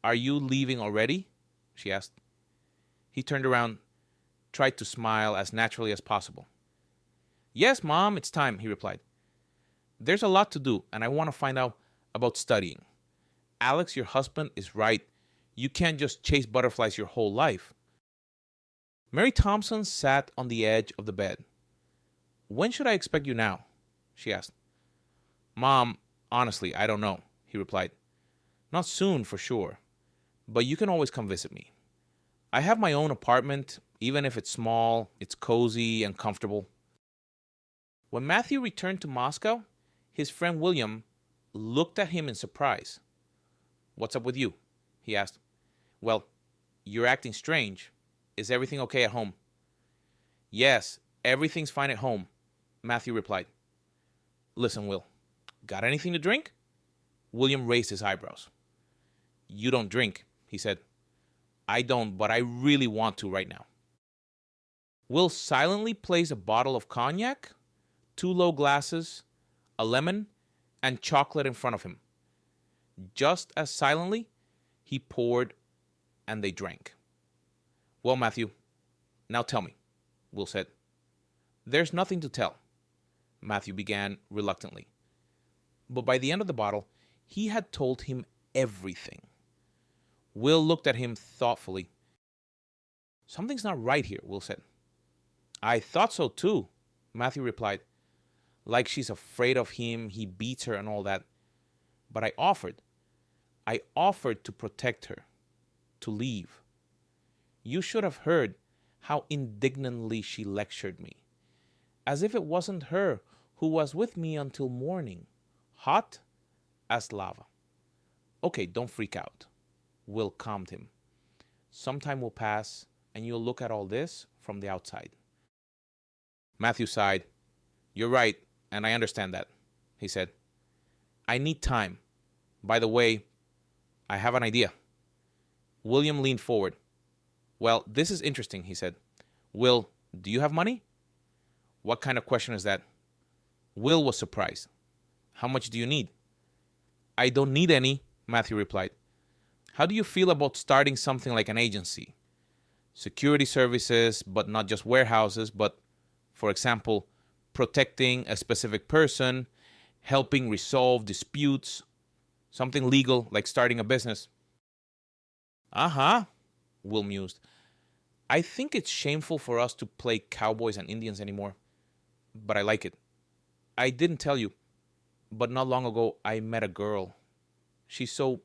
are you leaving already?" she asked. He turned around, tried to smile as naturally as possible. "Yes, Mom, it's time," he replied. "There's a lot to do, and I want to find out about studying. Alex, your husband, is right. You can't just chase butterflies your whole life." Mary Thompson sat on the edge of the bed. "When should I expect you now?" she asked. "Mom, honestly, I don't know," he replied. "Not soon, for sure. But you can always come visit me. I have my own apartment. Even if it's small, it's cozy and comfortable." When Matthew returned to Moscow, his friend William looked at him in surprise. "What's up with you?" he asked. "Well, you're acting strange. Is everything okay at home?" "Yes, everything's fine at home," Matthew replied. "Listen, Will, got anything to drink?" William raised his eyebrows. "You don't drink," he said. "I don't, but I really want to right now." Will silently placed a bottle of cognac, 2 low glasses, a lemon, and chocolate in front of him. Just as silently, he poured and they drank. "Well, Matthew, now tell me," Will said. "There's nothing to tell," Matthew began reluctantly. But by the end of the bottle, he had told him everything. Will looked at him thoughtfully. "Something's not right here," Will said. "I thought so too," Matthew replied. "Like she's afraid of him, he beats her and all that. But I offered to protect her, to leave. You should have heard how indignantly she lectured me. As if it wasn't her who was with me until morning, hot as lava." "Okay, don't freak out," Will calmed him. "Some time will pass, and you'll look at all this from the outside." Matthew sighed. "You're right, and I understand that," he said. "I need time. By the way, I have an idea." William leaned forward. "Well, this is interesting," he said. "Will, do you have money?" "What kind of question is that?" Will was surprised. "How much do you need?" "I don't need any," Matthew replied. "How do you feel about starting something like an agency? Security services, but not just warehouses, but, for example, protecting a specific person, helping resolve disputes, something legal like starting a business." "Uh-huh," Will mused. "I think it's shameful for us to play cowboys and Indians anymore, but I like it. I didn't tell you, but not long ago I met a girl. She's so.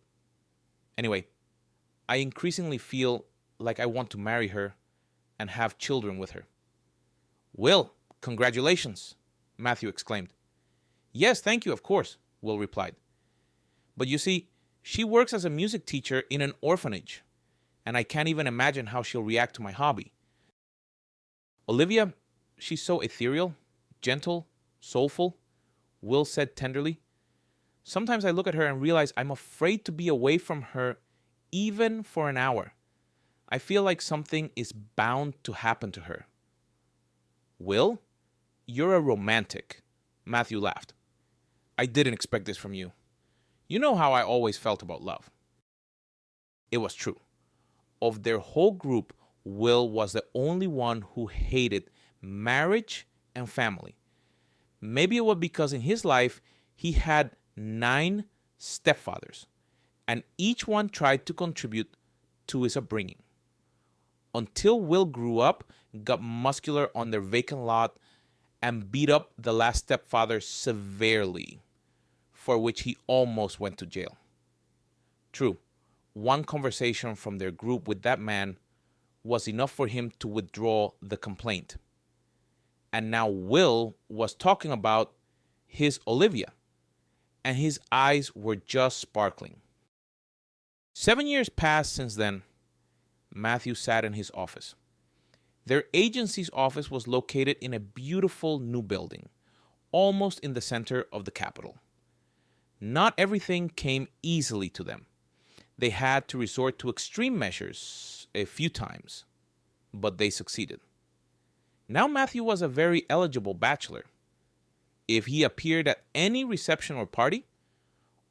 Anyway, I increasingly feel like I want to marry her and have children with her. Will, congratulations, Matthew exclaimed. Yes, thank you, of course, Will replied. But you see, she works as a music teacher in an orphanage, and I can't even imagine how she'll react to my hobby. Olivia, she's so ethereal, gentle, soulful, Will said tenderly. Sometimes I look at her and realize I'm afraid to be away from her even for an hour. I feel like something is bound to happen to her. Will, you're a romantic, Matthew laughed. I didn't expect this from you. You know how I always felt about love. It was true. Of their whole group, Will was the only one who hated marriage and family. Maybe it was because in his life he had 9 stepfathers, and each one tried to contribute to his upbringing. Until Will grew up, got muscular on their vacant lot, and beat up the last stepfather severely, for which he almost went to jail. True, one conversation from their group with that man was enough for him to withdraw the complaint. And now Will was talking about his Olivia, and his eyes were just sparkling. 7 years passed since then. Matthew sat in his office. Their agency's office was located in a beautiful new building, almost in the center of the capital. Not everything came easily to them. They had to resort to extreme measures a few times, but they succeeded. Now Matthew was a very eligible bachelor. If he appeared at any reception or party,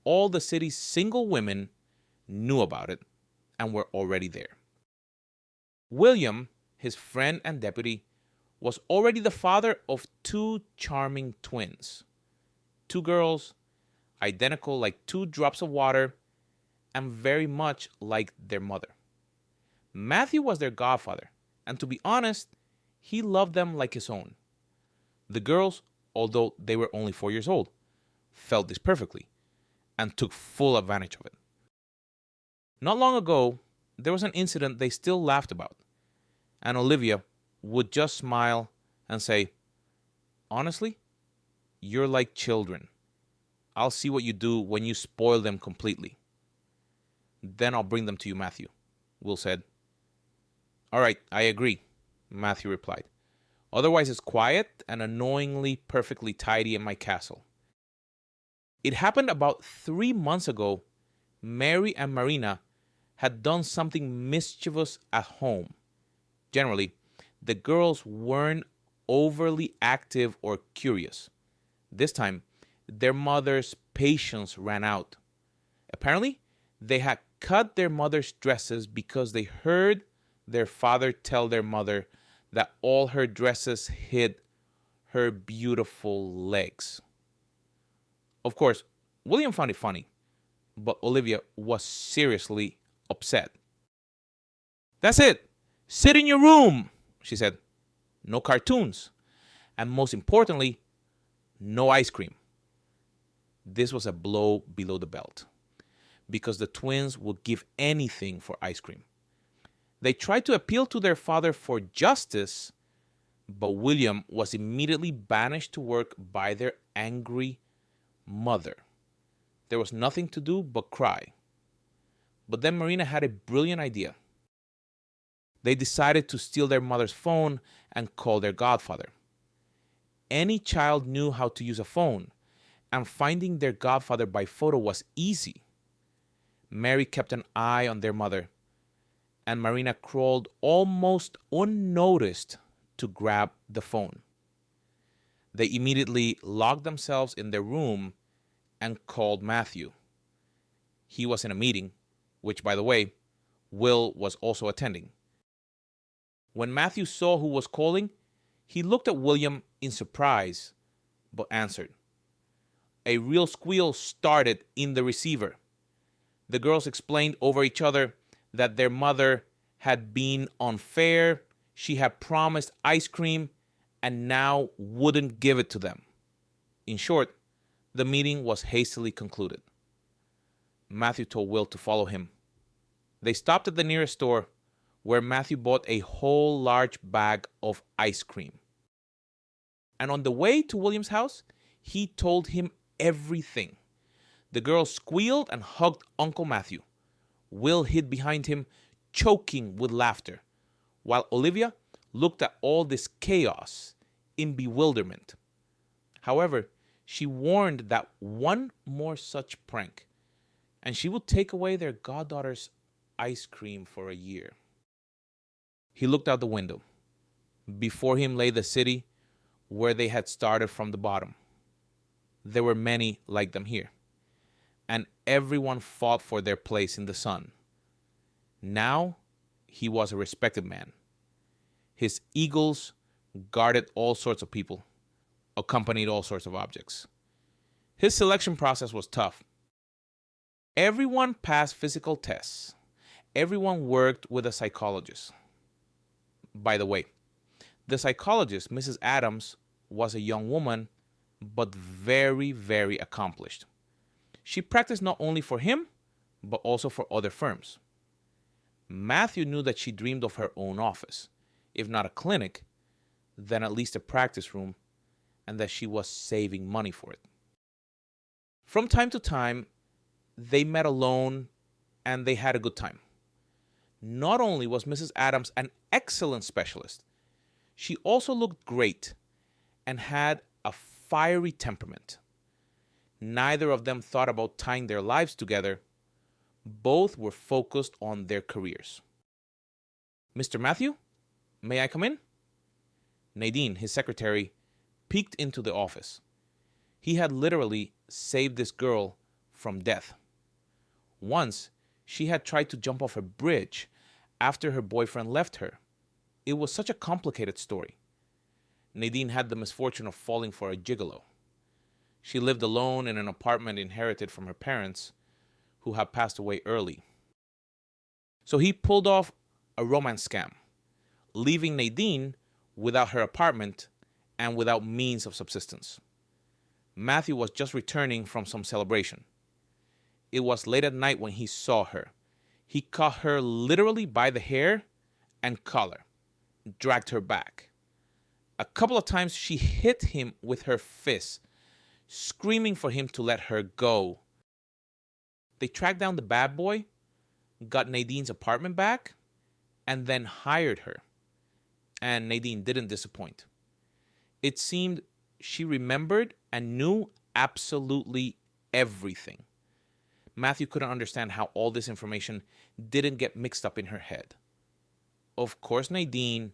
all the city's single women knew about it and were already there. William, his friend and deputy, was already the father of 2 charming twins. 2 girls, identical like 2 drops of water, and very much like their mother. Matthew was their godfather, and to be honest, he loved them like his own. The girls, although they were only 4 years old, felt this perfectly and took full advantage of it. Not long ago, there was an incident they still laughed about, and Olivia would just smile and say, honestly, you're like children. I'll see what you do when you spoil them completely. Then I'll bring them to you, Matthew, Will said. All right, I agree, Matthew replied. Otherwise, it's quiet and annoyingly perfectly tidy in my castle. It happened about 3 months ago. Mary and Marina had done something mischievous at home. Generally, the girls weren't overly active or curious. This time, their mother's patience ran out. Apparently, they had cut their mother's dresses because they heard their father tell their mother that all her dresses hid her beautiful legs. Of course, William found it funny, but Olivia was seriously upset. That's it. Sit in your room, she said. No cartoons. And most importantly, no ice cream. This was a blow below the belt, because the twins would give anything for ice cream. They tried to appeal to their father for justice, but William was immediately banished to work by their angry mother. There was nothing to do but cry. But then Marina had a brilliant idea. They decided to steal their mother's phone and call their godfather. Any child knew how to use a phone, and finding their godfather by photo was easy. Mary kept an eye on their mother, and Marina crawled almost unnoticed to grab the phone. They immediately locked themselves in their room and called Matthew. He was in a meeting, which, by the way, Will was also attending. When Matthew saw who was calling, he looked at William in surprise, but answered. A real squeal started in the receiver. The girls explained over each other that their mother had been unfair, she had promised ice cream, and now wouldn't give it to them. In short, the meeting was hastily concluded. Matthew told Will to follow him. They stopped at the nearest store, where Matthew bought a whole large bag of ice cream. And on the way to William's house, he told him everything. The girl squealed and hugged Uncle Matthew. Will hid behind him, choking with laughter, while Olivia looked at all this chaos in bewilderment. However, she warned that one more such prank, and she would take away their goddaughter's ice cream for a year. He looked out the window. Before him lay the city where they had started from the bottom. There were many like them here, and everyone fought for their place in the sun. Now he was a respected man. His eagles guarded all sorts of people, accompanied all sorts of objects. His selection process was tough. Everyone passed physical tests. Everyone worked with a psychologist. By the way, the psychologist, Mrs. Adams, was a young woman, but very, very accomplished. She practiced not only for him, but also for other firms. Matthew knew that she dreamed of her own office, if not a clinic, then at least a practice room, and that she was saving money for it. From time to time, they met alone and they had a good time. Not only was Mrs. Adams an excellent specialist, she also looked great and had a fiery temperament. Neither of them thought about tying their lives together. Both were focused on their careers. Mr. Matthew, may I come in? Nadine, his secretary, peeked into the office. He had literally saved this girl from death. Once, she had tried to jump off a bridge after her boyfriend left her. It was such a complicated story. Nadine had the misfortune of falling for a gigolo. She lived alone in an apartment inherited from her parents, who had passed away early. So he pulled off a romance scam, leaving Nadine without her apartment and without means of subsistence. Matthew was just returning from some celebration. It was late at night when he saw her. He caught her literally by the hair and collar, dragged her back. A couple of times she hit him with her fists, screaming for him to let her go. They tracked down the bad boy, got Nadine's apartment back, and then hired her. And Nadine didn't disappoint. It seemed she remembered and knew absolutely everything. Matthew couldn't understand how all this information didn't get mixed up in her head. Of course, Nadine.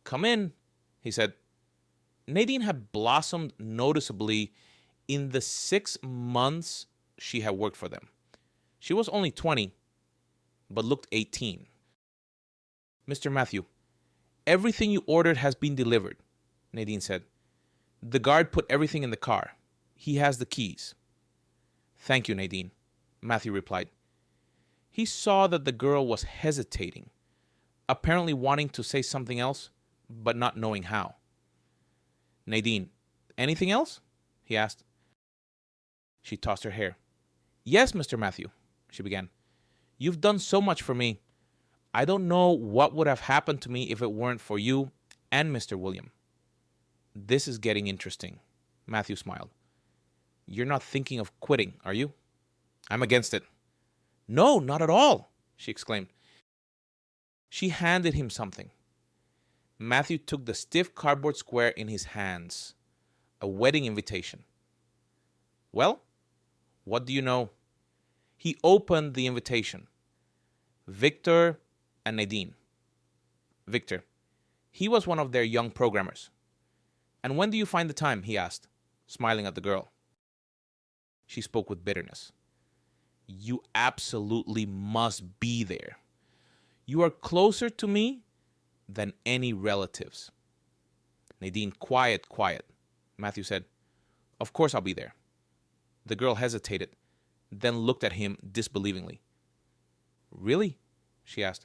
Come in, he said. Nadine had blossomed noticeably in the 6 months she had worked for them. She was only 20, but looked 18. Mr. Matthew, everything you ordered has been delivered, Nadine said. The guard put everything in the car. He has the keys. Thank you, Nadine, Matthew replied. He saw that the girl was hesitating, apparently wanting to say something else, but not knowing how. Nadine, anything else? He asked. She tossed her hair. Yes, Mr. Matthew, she began. You've done so much for me. I don't know what would have happened to me if it weren't for you and Mr. William. This is getting interesting, Matthew smiled. You're not thinking of quitting, are you? I'm against it. No, not at all, she exclaimed. She handed him something. Matthew took the stiff cardboard square in his hands. A wedding invitation. Well, what do you know? He opened the invitation. Victor and Nadine. Victor. He was one of their young programmers. And when do you find the time? He asked, smiling at the girl. She spoke with bitterness. You absolutely must be there. You are closer to me than any relatives. Nadine, quiet. Matthew said, Of course I'll be there. The girl hesitated, then looked at him disbelievingly. Really? She asked.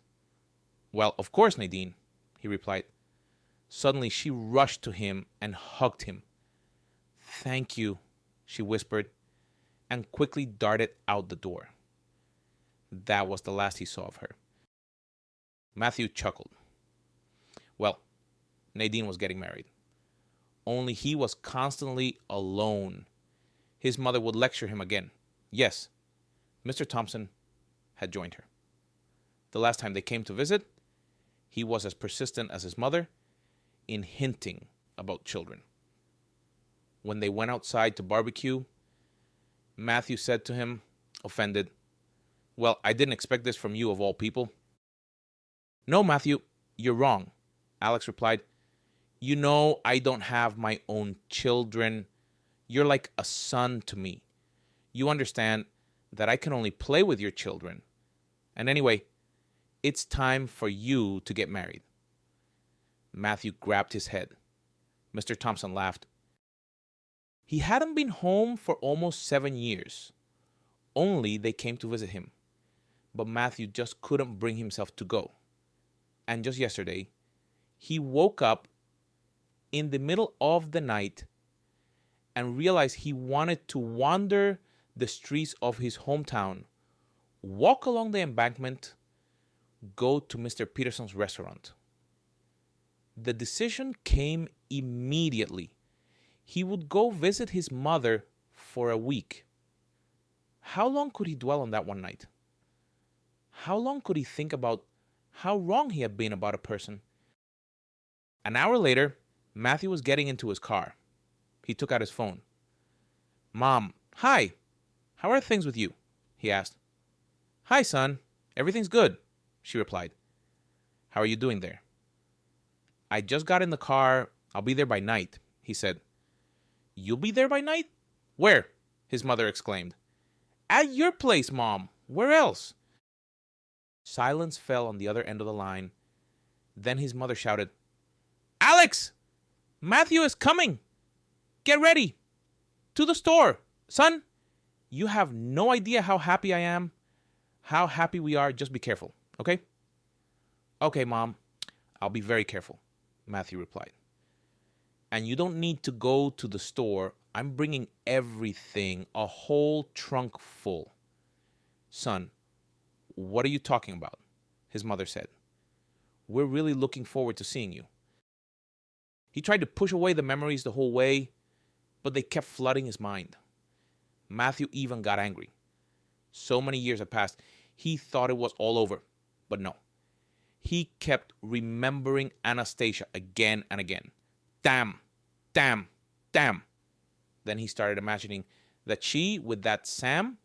Well, of course, Nadine, he replied. Suddenly she rushed to him and hugged him. "Thank you," she whispered, and quickly darted out the door. That was the last he saw of her. Matthew chuckled. Well, Nadine was getting married. Only he was constantly alone. His mother would lecture him again. Yes, Mr. Thompson had joined her. The last time they came to visit, he was as persistent as his mother in hinting about children. When they went outside to barbecue, Matthew said to him, offended, "Well, I didn't expect this from you of all people." "No, Matthew, you're wrong," Alex replied. "You know I don't have my own children. You're like a son to me. You understand that I can only play with your children. And anyway, it's time for you to get married." Matthew grabbed his head. Mr. Thompson laughed. He hadn't been home for almost 7 years. Only they came to visit him. But Matthew just couldn't bring himself to go. And just yesterday, he woke up in the middle of the night and realized he wanted to wander the streets of his hometown, walk along the embankment, go to Mr. Peterson's restaurant. The decision came immediately. He would go visit his mother for a week. How long could he dwell on that one night? How long could he think about how wrong he had been about a person? An hour later, Matthew was getting into his car. He took out his phone. "Mom, hi. How are things with you?" he asked. "Hi, son. Everything's good," she replied. "How are you doing there?" "I just got in the car. I'll be there by night," he said. "You'll be there by night? Where?" his mother exclaimed. "At your place, Mom. Where else?" Silence fell on the other end of the line. Then his mother shouted, "Alex! Matthew is coming! Get ready! To the store! Son, you have no idea how happy I am, how happy we are. Just be careful, okay?" "Okay, Mom. I'll be very careful," Matthew replied. "And you don't need to go to the store. I'm bringing everything, a whole trunk full." "Son, what are you talking about?" his mother said. "We're really looking forward to seeing you." He tried to push away the memories the whole way, but they kept flooding his mind. Matthew even got angry. So many years had passed, he thought it was all over, but no. He kept remembering Anastasia again and again. Damn, damn, damn. Then he started imagining that she, with that Sam,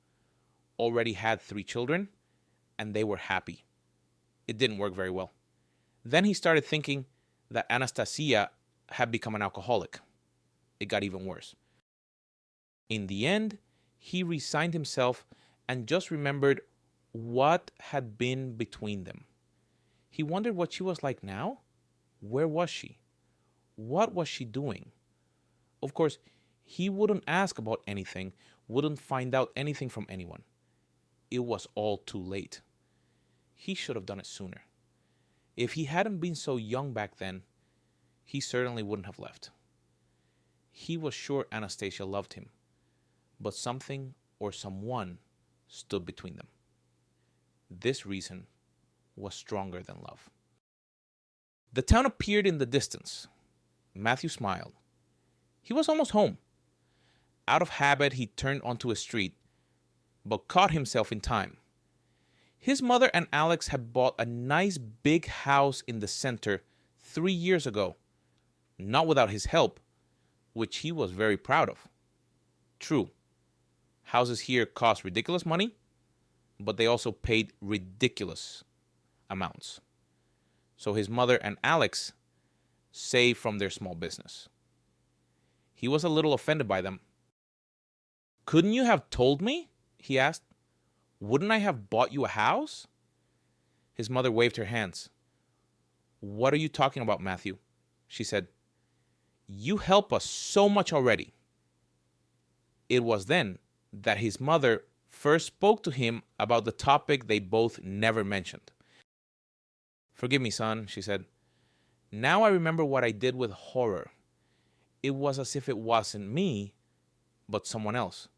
already had 3 children, and they were happy. It didn't work very well. Then he started thinking that Anastasia had become an alcoholic. It got even worse. In the end, he resigned himself and just remembered what had been between them. He wondered what she was like now. Where was she? What was she doing? Of course, he wouldn't ask about anything, wouldn't find out anything from anyone. It was all too late. He should have done it sooner. If he hadn't been so young back then, he certainly wouldn't have left. He was sure Anastasia loved him, but something or someone stood between them. This reason was stronger than love. The town appeared in the distance. Matthew smiled. He was almost home. Out of habit, he turned onto a street, but caught himself in time. His mother and Alex had bought a nice big house in the center 3 years ago, not without his help, which he was very proud of. True, houses here cost ridiculous money, but they also paid ridiculous amounts. So his mother and Alex saved from their small business. He was a little offended by them. "Couldn't you have told me?" he asked. "Wouldn't I have bought you a house?" His mother waved her hands. "What are you talking about, Matthew?" she said. "You help us so much already." It was then that his mother first spoke to him about the topic they both never mentioned. "Forgive me, son," she said. "Now I remember what I did with horror. It was as if it wasn't me, but someone else.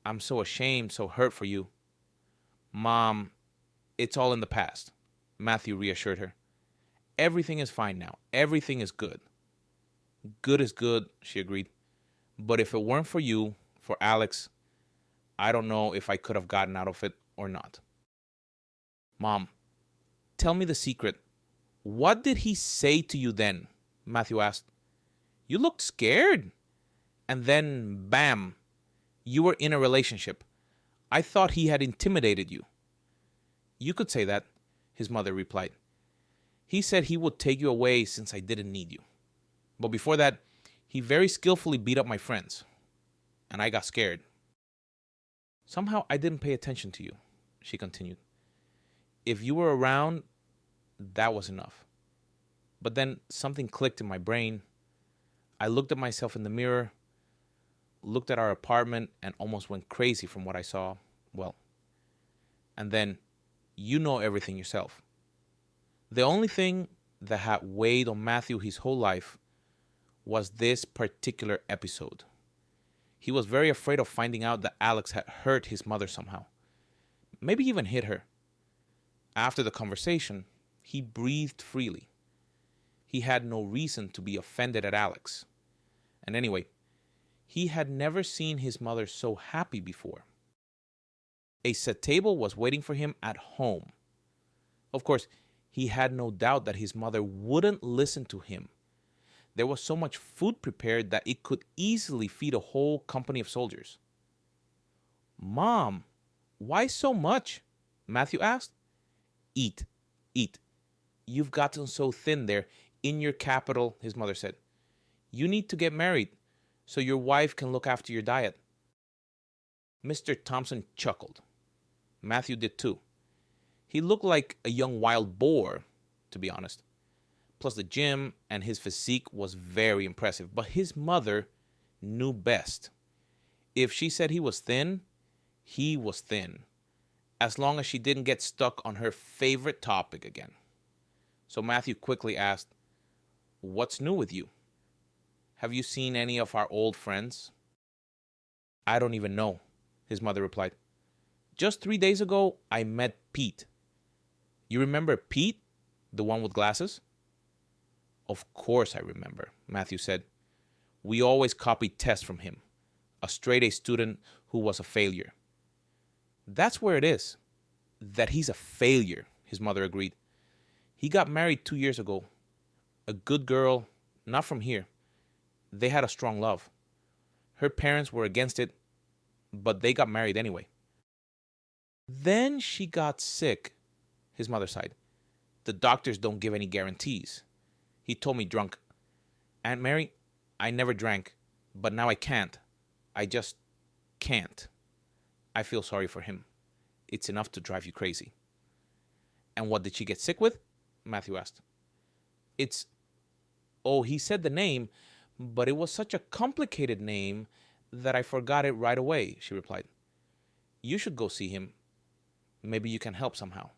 I'm so ashamed, so hurt for you. Mom, it's all in the past, Matthew reassured her. Everything is fine now. Everything is good. Good is good, she agreed. But if it weren't for you, for Alex, I don't know if I could have gotten out of it or not. Mom, tell me the secret. What did he say to you then? Matthew asked. You looked scared. And then, bam, you were in a relationship. I thought he had intimidated you. You could say that, his mother replied. He said he would take you away since I didn't need you. But before that, he very skillfully beat up my friends. And I got scared. Somehow I didn't pay attention to you, she continued. If you were around, that was enough. But then something clicked in my brain. I looked at myself in the mirror, looked at our apartment, and almost went crazy from what I saw. Well, and then you know everything yourself. The only thing that had weighed on Matthew his whole life was this particular episode. He was very afraid of finding out that Alex had hurt his mother somehow. Maybe even hit her. After the conversation, he breathed freely. He had no reason to be offended at Alex. And anyway, he had never seen his mother so happy before. A set table was waiting for him at home. Of course, he had no doubt that his mother wouldn't listen to him. There was so much food prepared that it could easily feed a whole company of soldiers. Mom, why so much? Matthew asked. Eat, eat. You've gotten so thin there in your capital, his mother said. You need to get married so your wife can look after your diet. Mr. Thompson chuckled. Matthew did too. He looked like a young wild boar, to be honest. Plus the gym and his physique was very impressive. But his mother knew best. If she said he was thin, he was thin. As long as she didn't get stuck on her favorite topic again. So Matthew quickly asked, What's new with you? Have you seen any of our old friends? I don't even know, his mother replied. Just 3 days ago, I met Pete. You remember Pete, the one with glasses? Of course I remember, Matthew said. We always copied tests from him, a straight-A student who was a failure. That's where it is, that he's a failure, his mother agreed. He got married 2 years ago. A good girl, not from here. They had a strong love. Her parents were against it, but they got married anyway. Then she got sick, his mother sighed. The doctors don't give any guarantees. He told me drunk. Aunt Mary, I never drank, but now I can't. I just can't. I feel sorry for him. It's enough to drive you crazy. And what did she get sick with? Matthew asked. He said the name, but it was such a complicated name that I forgot it right away, she replied. You should go see him. Maybe you can help somehow.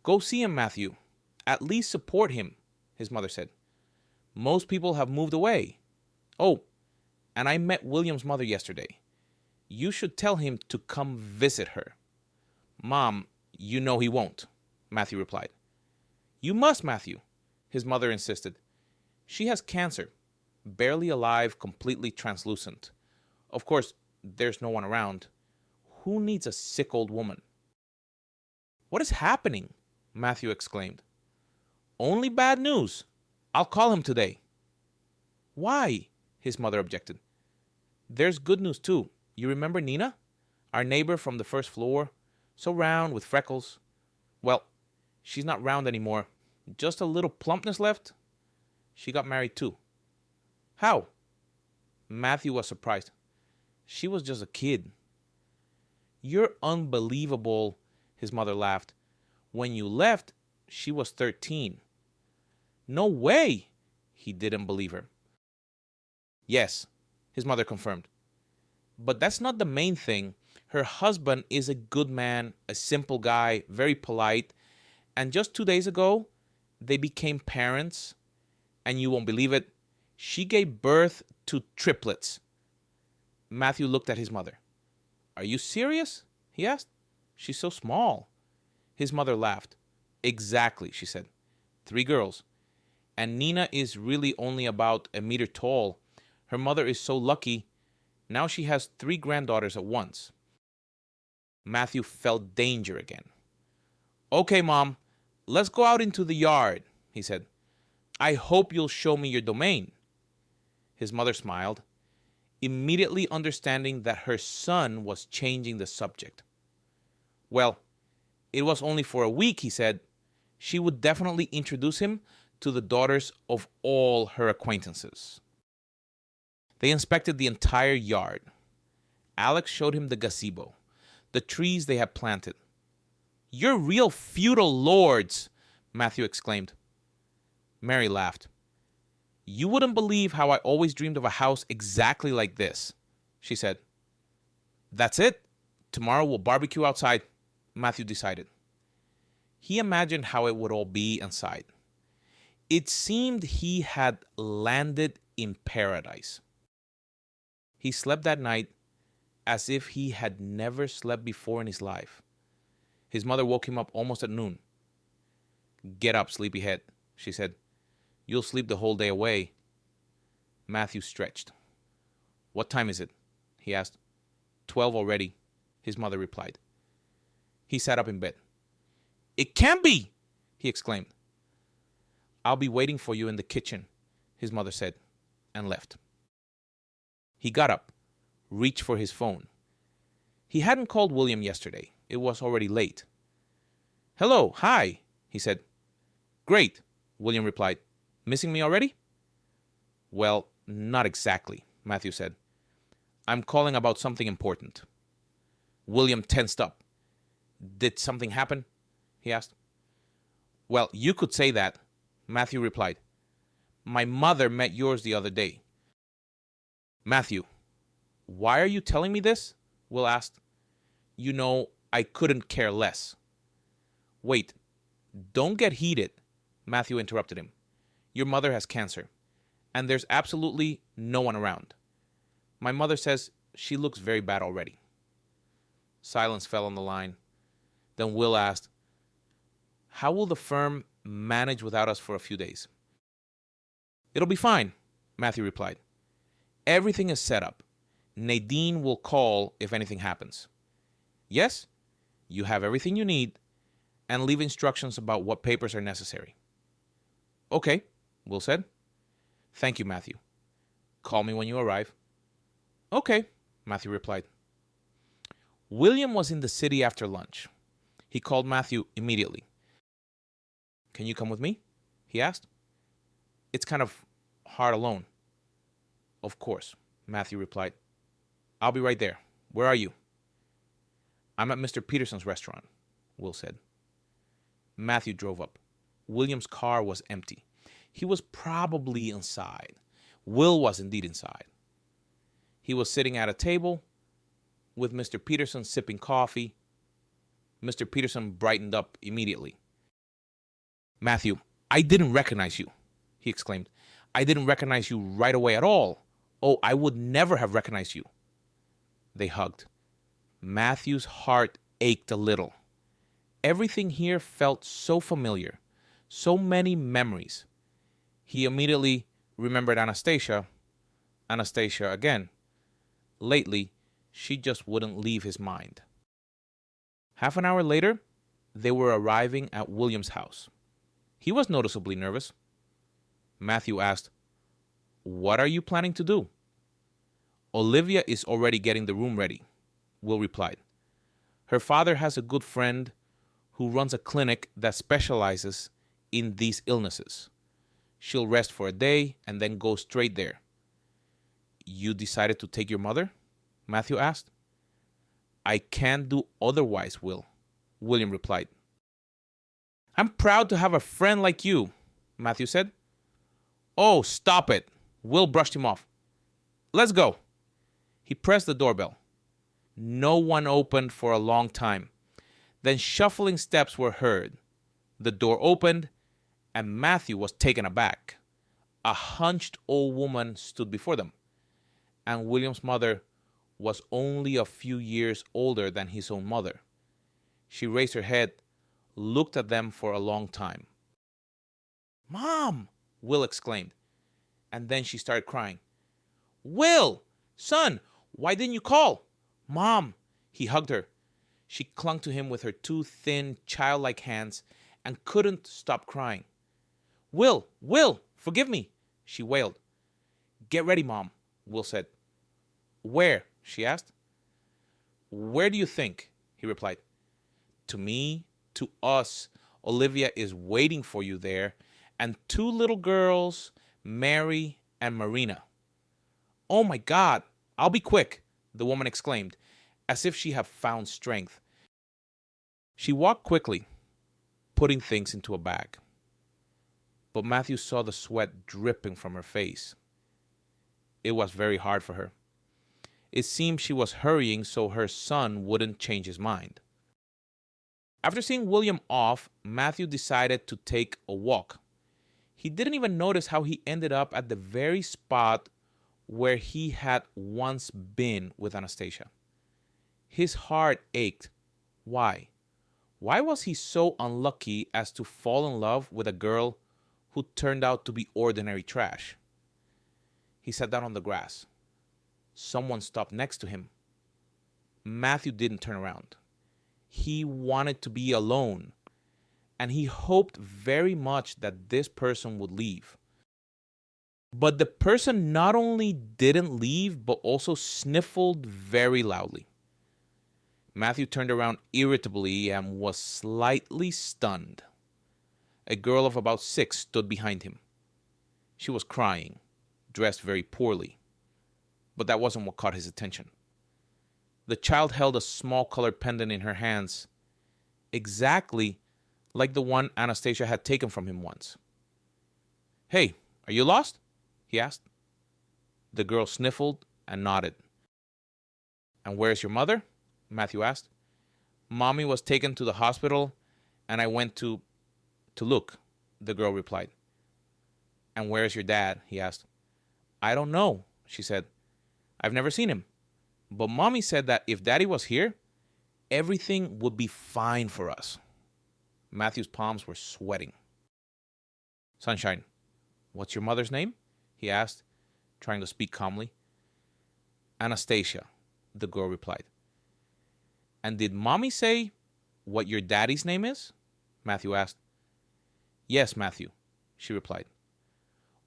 Go see him, Matthew. At least support him, his mother said. Most people have moved away. Oh, and I met William's mother yesterday. You should tell him to come visit her. Mom, you know he won't, Matthew replied. You must, Matthew, his mother insisted. She has cancer, barely alive, completely translucent. Of course, there's no one around. Who needs a sick old woman? What is happening? Matthew exclaimed. Only bad news. I'll call him today. Why? His mother objected. There's good news too. You remember Nina? Our neighbor from the first floor? So round with freckles. Well, she's not round anymore. Just a little plumpness left. She got married too. How? Matthew was surprised. She was just a kid. You're unbelievable, his mother laughed. When you left, she was 13. No way! He didn't believe her. Yes, his mother confirmed. But that's not the main thing. Her husband is a good man, a simple guy, very polite. And just 2 days ago, they became parents. And you won't believe it, She gave birth to triplets. Matthew looked at his mother. Are you serious? He asked. She's so small. His mother laughed. Exactly, she said. 3 girls. And Nina is really only about a meter tall. Her mother is so lucky. Now she has 3 granddaughters at once. Matthew felt danger again. Okay, Mom, let's go out into the yard, he said. I hope you'll show me your domain. His mother smiled, immediately understanding that her son was changing the subject. Well, it was only for a week, he said. She would definitely introduce him to the daughters of all her acquaintances. They inspected the entire yard. Alex showed him the gazebo, the trees they had planted. You're real feudal lords, Matthew exclaimed. Mary laughed. You wouldn't believe how I always dreamed of a house exactly like this, she said. That's it. Tomorrow we'll barbecue outside, Matthew decided. He imagined how it would all be inside. It seemed he had landed in paradise. He slept that night as if he had never slept before in his life. His mother woke him up almost at noon. Get up, sleepyhead, she said. You'll sleep the whole day away. Matthew stretched. What time is it? He asked. 12 already, his mother replied. He sat up in bed. It can't be, he exclaimed. I'll be waiting for you in the kitchen, his mother said, and left. He got up, reached for his phone. He hadn't called William yesterday. It was already late. Hello, hi, he said. Great, William replied. Missing me already? Well, not exactly, Matthew said. I'm calling about something important. William tensed up. Did something happen? He asked. Well, you could say that, Matthew replied. My mother met yours the other day. Matthew, why are you telling me this? Will asked. You know, I couldn't care less. Wait, don't get heated, Matthew interrupted him. Your mother has cancer, and there's absolutely no one around. My mother says she looks very bad already. Silence fell on the line. Then Will asked, how will the firm manage without us for a few days? It'll be fine, Matthew replied. Everything is set up. Nadine will call if anything happens. Yes, you have everything you need, and leave instructions about what papers are necessary. Okay, Will said. Thank you, Matthew. Call me when you arrive. Okay, Matthew replied. William was in the city after lunch. He called Matthew immediately. Can you come with me? He asked. It's kind of hard alone. Of course, Matthew replied. I'll be right there. Where are you? I'm at Mr. Peterson's restaurant, Will said. Matthew drove up. William's car was empty. He was probably inside. Will was indeed inside. He was sitting at a table with Mr. Peterson sipping coffee. Mr. Peterson brightened up immediately. Matthew, I didn't recognize you, he exclaimed. I didn't recognize you right away at all. Oh, I would never have recognized you. They hugged. Matthew's heart ached a little. Everything here felt so familiar, so many memories. He immediately remembered Anastasia. Anastasia again. Lately, she just wouldn't leave his mind. Half an hour later, they were arriving at William's house. He was noticeably nervous. Matthew asked, What are you planning to do? Olivia is already getting the room ready, Will replied. Her father has a good friend who runs a clinic that specializes in these illnesses. She'll rest for a day and then go straight there. You decided to take your mother? Matthew asked. I can't do otherwise, Will, William replied. I'm proud to have a friend like you, Matthew said. Oh, stop it, Will brushed him off. Let's go. He pressed the doorbell. No one opened for a long time. Then shuffling steps were heard. The door opened, and Matthew was taken aback. A hunched old woman stood before them, and William's mother was only a few years older than his own mother. She raised her head, looked at them for a long time. "Mom!" Will exclaimed, and then she started crying. "Will! Son! Why didn't you call?" "Mom!" He hugged her. She clung to him with her two thin, childlike hands and couldn't stop crying. "Will! Will! Forgive me!" she wailed. "Get ready, Mom," Will said. "Where?" she asked. "Where do you think?" he replied. "To me, to us. Olivia is waiting for you there, and two little girls, Mary and Marina." "Oh my God, I'll be quick," the woman exclaimed, as if she had found strength. She walked quickly, putting things into a bag. But Matthew saw the sweat dripping from her face. It was very hard for her. It seemed she was hurrying so her son wouldn't change his mind. After seeing William off, Matthew decided to take a walk. He didn't even notice how he ended up at the very spot where he had once been with Anastasia. His heart ached. Why? Why was he so unlucky as to fall in love with a girl who turned out to be ordinary trash? He sat down on the grass. Someone stopped next to him. Matthew didn't turn around. He wanted to be alone, and he hoped very much that this person would leave. But the person not only didn't leave, but also sniffled very loudly. Matthew turned around irritably and was slightly stunned. A girl of about 6 stood behind him. She was crying, dressed very poorly. But that wasn't what caught his attention. The child held a small colored pendant in her hands, exactly like the one Anastasia had taken from him once. "Hey, are you lost?" he asked. The girl sniffled and nodded. "And where's your mother?" Matthew asked. "Mommy was taken to the hospital, and I went to look," the girl replied. "And where's your dad?" he asked. "I don't know," she said. "I've never seen him. But Mommy said that if Daddy was here, everything would be fine for us." Matthew's palms were sweating. "Sunshine, what's your mother's name?" he asked, trying to speak calmly. "Anastasia," the girl replied. "And did Mommy say what your daddy's name is?" Matthew asked. "Yes, Matthew," she replied.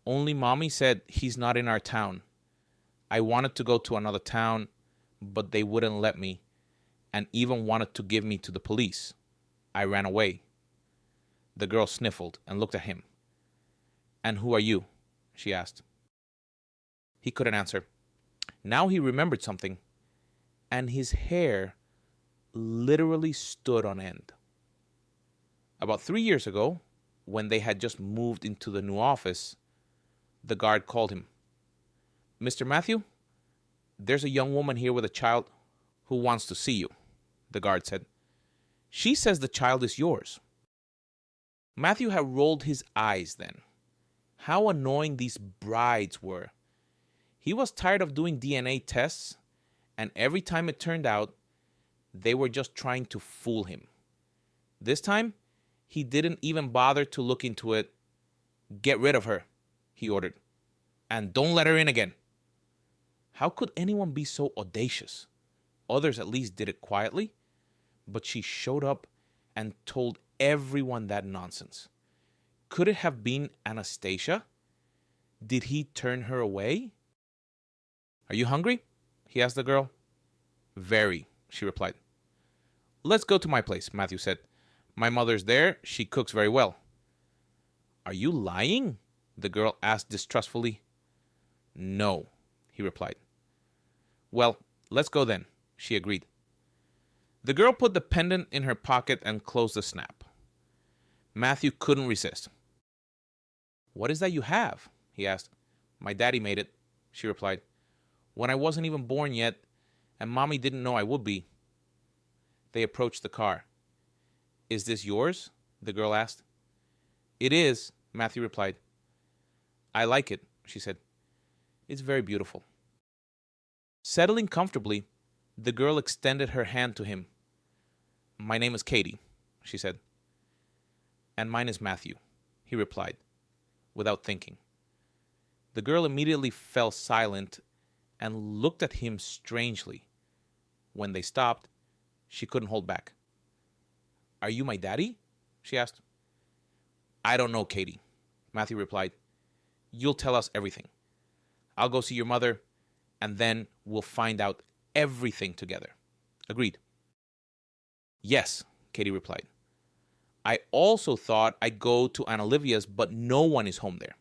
"Only Mommy said he's not in our town. I wanted to go to another town, but they wouldn't let me, and even wanted to give me to the police. I ran away." The girl sniffled and looked at him. "And who are you?" she asked. He couldn't answer. Now he remembered something, and his hair literally stood on end. About 3 years ago, when they had just moved into the new office, the guard called him. "Mr. Matthew, there's a young woman here with a child who wants to see you," the guard said. "She says the child is yours." Matthew had rolled his eyes then. How annoying these brides were. He was tired of doing DNA tests, and every time it turned out, they were just trying to fool him. This time, he didn't even bother to look into it. "Get rid of her," he ordered. "And don't let her in again." How could anyone be so audacious? Others at least did it quietly, but she showed up and told everyone that nonsense. Could it have been Anastasia? Did he turn her away? "Are you hungry?" he asked the girl. "Very," she replied. "Let's go to my place," Matthew said. "My mother's there. She cooks very well." "Are you lying?" the girl asked distrustfully. "No," he replied. "Well, let's go then," she agreed. The girl put the pendant in her pocket and closed the snap. Matthew couldn't resist. "What is that you have?" he asked. "My daddy made it," she replied. "When I wasn't even born yet, and Mommy didn't know I would be." They approached the car. "Is this yours?" the girl asked. "It is," Matthew replied. I like it, she said. It's very beautiful. Settling comfortably, the girl extended her hand to him. My name is Katie, she said. And mine is Matthew, he replied, without thinking. The girl immediately fell silent and looked at him strangely. When they stopped, she couldn't hold back. Are you my daddy? She asked. I don't know, Katie, Matthew replied. You'll tell us everything. I'll go see your mother, and then we'll find out everything together. Agreed. Yes, Katie replied. I also thought I'd go to Aunt Olivia's, but no one is home there.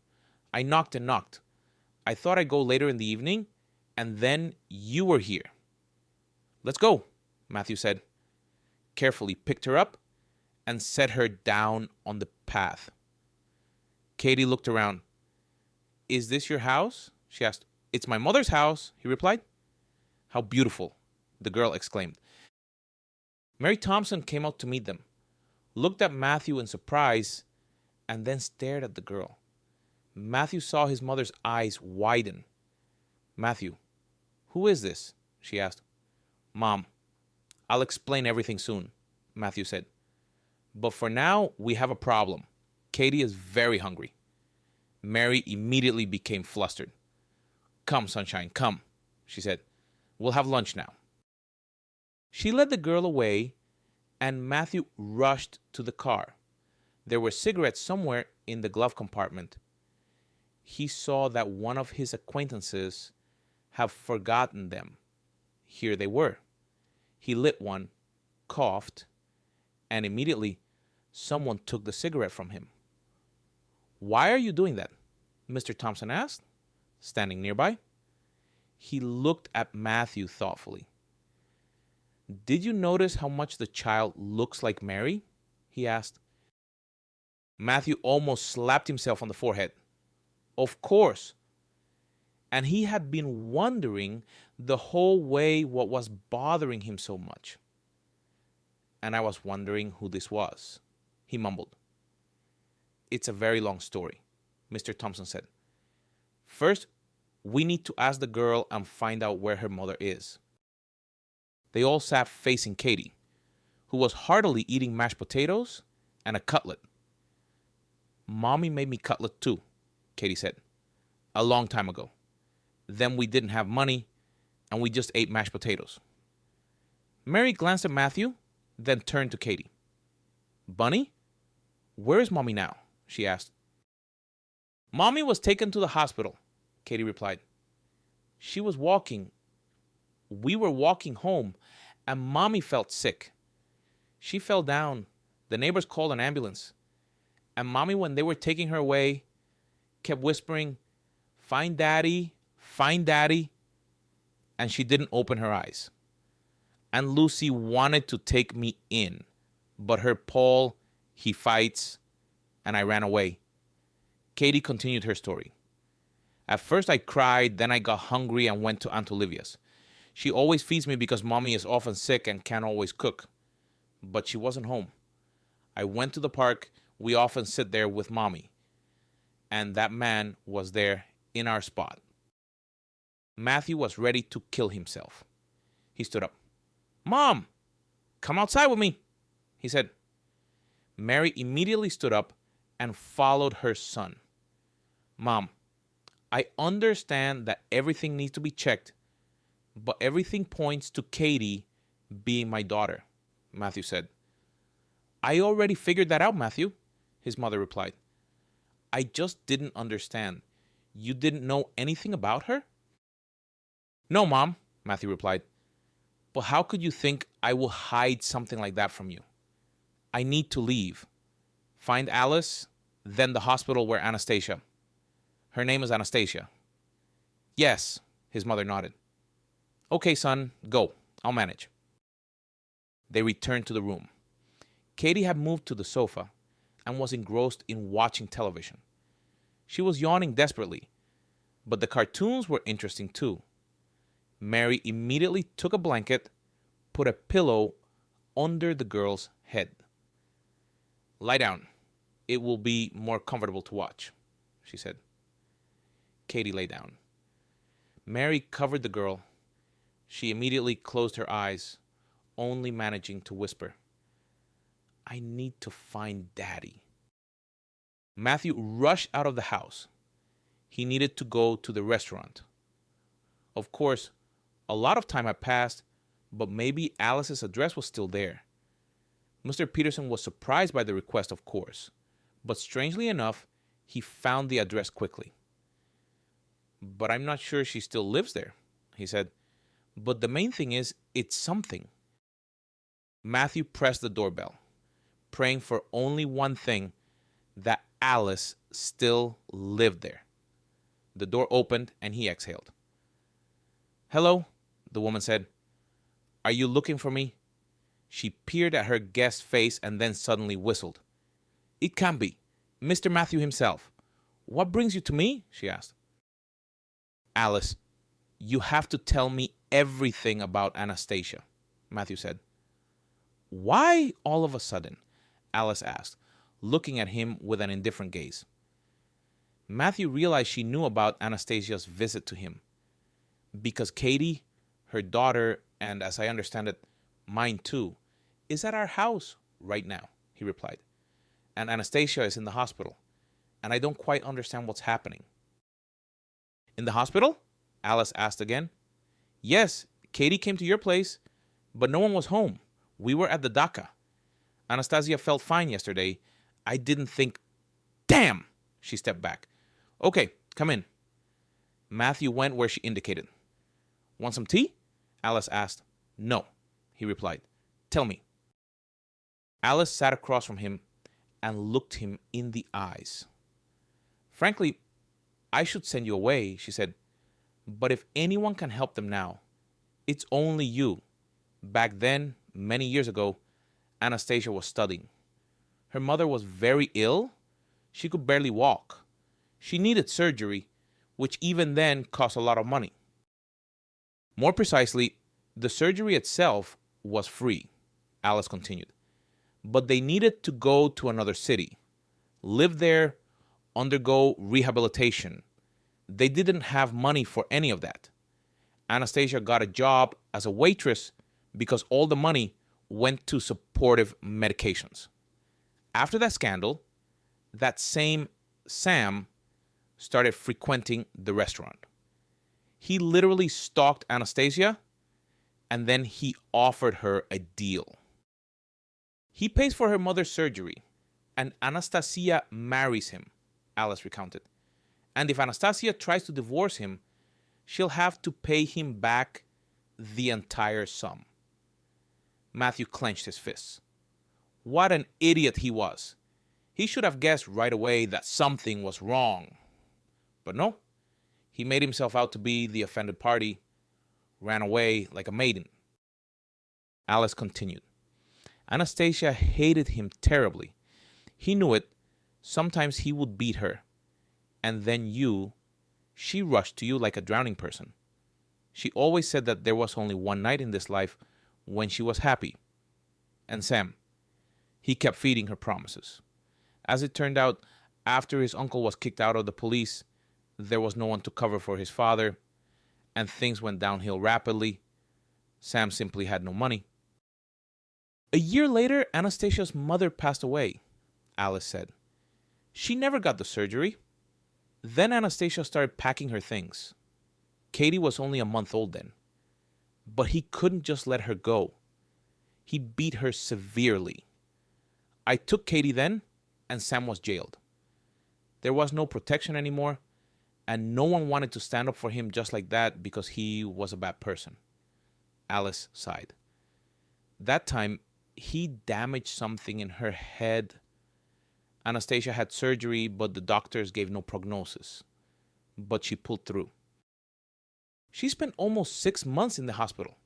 I knocked and knocked. I thought I'd go later in the evening, and then you were here. Let's go, Matthew said, carefully picked her up and set her down on the path. Katie looked around. Is this your house? She asked. It's my mother's house, he replied. How beautiful, the girl exclaimed. Mary Thompson came out to meet them, looked at Matthew in surprise, and then stared at the girl. Matthew saw his mother's eyes widen. Matthew, who is this? She asked. Mom, I'll explain everything soon, Matthew said. But for now, we have a problem. Katie is very hungry. Mary immediately became flustered. Come, sunshine, come, she said. We'll have lunch now. She led the girl away, and Matthew rushed to the car. There were cigarettes somewhere in the glove compartment. He saw that one of his acquaintances had forgotten them. Here they were. He lit one, coughed, and immediately someone took the cigarette from him. Why are you doing that? Mr. Thompson asked, standing nearby. He looked at Matthew thoughtfully. Did you notice how much the child looks like Mary? He asked. Matthew almost slapped himself on the forehead. Of course. And he had been wondering the whole way what was bothering him so much. And I was wondering who this was, he mumbled. It's a very long story, Mr. Thompson said. First, we need to ask the girl and find out where her mother is. They all sat facing Katie, who was heartily eating mashed potatoes and a cutlet. Mommy made me cutlet too, Katie said, a long time ago. Then we didn't have money, and we just ate mashed potatoes. Mary glanced at Matthew, then turned to Katie. Bunny, where is Mommy now? She asked. Mommy was taken to the hospital, Katie replied. She was walking. We were walking home, and Mommy felt sick. She fell down. The neighbors called an ambulance. And Mommy, when they were taking her away, kept whispering, Find Daddy, find Daddy. And she didn't open her eyes. And Lucy wanted to take me in, but her Paul, he fights, and I ran away. Katie continued her story. At first I cried, then I got hungry and went to Aunt Olivia's. She always feeds me because Mommy is often sick and can't always cook. But she wasn't home. I went to the park. We often sit there with Mommy. And that man was there in our spot. Matthew was ready to kill himself. He stood up. Mom, come outside with me, he said. Mary immediately stood up and followed her son. Mom, I understand that everything needs to be checked, but everything points to Katie being my daughter, Matthew said. I already figured that out, Matthew, his mother replied. I just didn't understand. You didn't know anything about her? No, Mom, Matthew replied. But how could you think I will hide something like that from you? I need to leave. Find Alice, then the hospital where Anastasia. Her name is Anastasia. Yes, his mother nodded. Okay, son, go. I'll manage. They returned to the room. Katie had moved to the sofa and was engrossed in watching television. She was yawning desperately, but the cartoons were interesting too. Mary immediately took a blanket, put a pillow under the girl's head. Lie down. It will be more comfortable to watch, she said. Katie lay down. Mary covered the girl. She immediately closed her eyes, only managing to whisper, "I need to find Daddy." Matthew rushed out of the house. He needed to go to the restaurant. Of course, a lot of time had passed, but maybe Alice's address was still there. Mr. Peterson was surprised by the request, of course, but strangely enough, he found the address quickly. "But I'm not sure she still lives there," he said. "But the main thing is, it's something." Matthew pressed the doorbell, praying for only one thing, that Alice still lived there. The door opened and he exhaled. "Hello," the woman said. "Are you looking for me?" She peered at her guest's face and then suddenly whistled. "It can't be. Mr. Matthew himself. What brings you to me?" she asked. "Alice, you have to tell me everything about Anastasia," Matthew said. "Why all of a sudden?" Alice asked, looking at him with an indifferent gaze. Matthew realized she knew about Anastasia's visit to him. "Because Katie, her daughter, and as I understand it, mine too, is at our house right now," he replied. "And Anastasia is in the hospital, and I don't quite understand what's happening." "In the hospital?" Alice asked again. "Yes, Katie came to your place, but no one was home. We were at the DACA. Anastasia felt fine yesterday. I didn't think..." "Damn!" She stepped back. "Okay, come in." Matthew went where she indicated. "Want some tea?" Alice asked. "No," he replied. "Tell me." Alice sat across from him and looked him in the eyes. "Frankly, I should send you away," she said. "But if anyone can help them now, it's only you. Back then, many years ago, Anastasia was studying. Her mother was very ill. She could barely walk. She needed surgery, which even then cost a lot of money. More precisely, the surgery itself was free," Alice continued. "But they needed to go to another city, live there, undergo rehabilitation. They didn't have money for any of that. Anastasia got a job as a waitress because all the money went to supportive medications. After that scandal, that same Sam started frequenting the restaurant. He literally stalked Anastasia, and then he offered her a deal. He pays for her mother's surgery, and Anastasia marries him," Alice recounted. "And if Anastasia tries to divorce him, she'll have to pay him back the entire sum." Matthew clenched his fists. What an idiot he was. He should have guessed right away that something was wrong. But no, he made himself out to be the offended party, ran away like a maiden. Alice continued. "Anastasia hated him terribly. He knew it. Sometimes he would beat her. And then she rushed to you like a drowning person. She always said that there was only one night in this life when she was happy. And Sam, he kept feeding her promises. As it turned out, after his uncle was kicked out of the police, there was no one to cover for his father, and things went downhill rapidly. Sam simply had no money." "A year later, Anastasia's mother passed away," Alice said. "She never got the surgery. Then Anastasia started packing her things. Katie was only a month old then. But he couldn't just let her go. He beat her severely. I took Katie then, and Sam was jailed. There was no protection anymore, and no one wanted to stand up for him just like that because he was a bad person." Alice sighed. "That time, he damaged something in her head. Anastasia had surgery, but the doctors gave no prognosis. But she pulled through. She spent almost 6 months in the hospital,"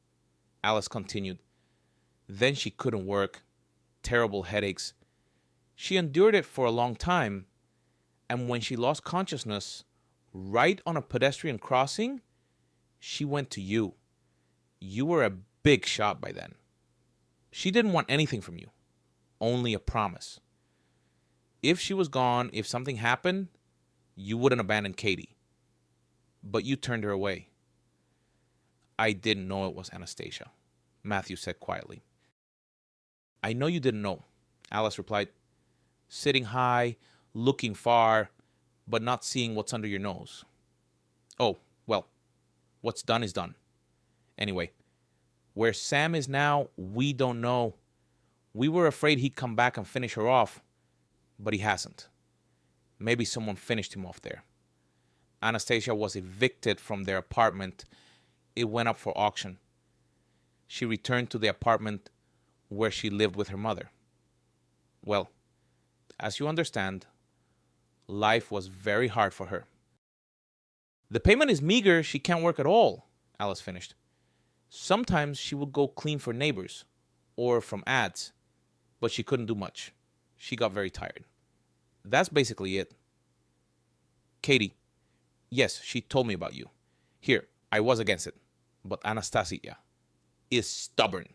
Alice continued. "Then she couldn't work. Terrible headaches. She endured it for a long time, and when she lost consciousness, right on a pedestrian crossing, she went to you. You were a big shot by then. She didn't want anything from you, only a promise. If she was gone, if something happened, you wouldn't abandon Katie. but you turned her away. I didn't know it was Anastasia, Matthew said quietly. I know you didn't know, Alice replied, sitting high, looking far, but not seeing what's under your nose. Oh, well, what's done is done. Anyway, where Sam is now, we don't know. We were afraid he'd come back and finish her off, but he hasn't. Maybe someone finished him off there. Anastasia was evicted from their apartment. It went up for auction. She returned to the apartment where she lived with her mother. Well, as you understand, life was very hard for her. The payment is meager. She can't work at all, Alice finished. Sometimes she would go clean for neighbors or from ads, but she couldn't do much. She got very tired. That's basically it. Katie, yes, she told me about you. Here, I was against it, but Anastasia is stubborn.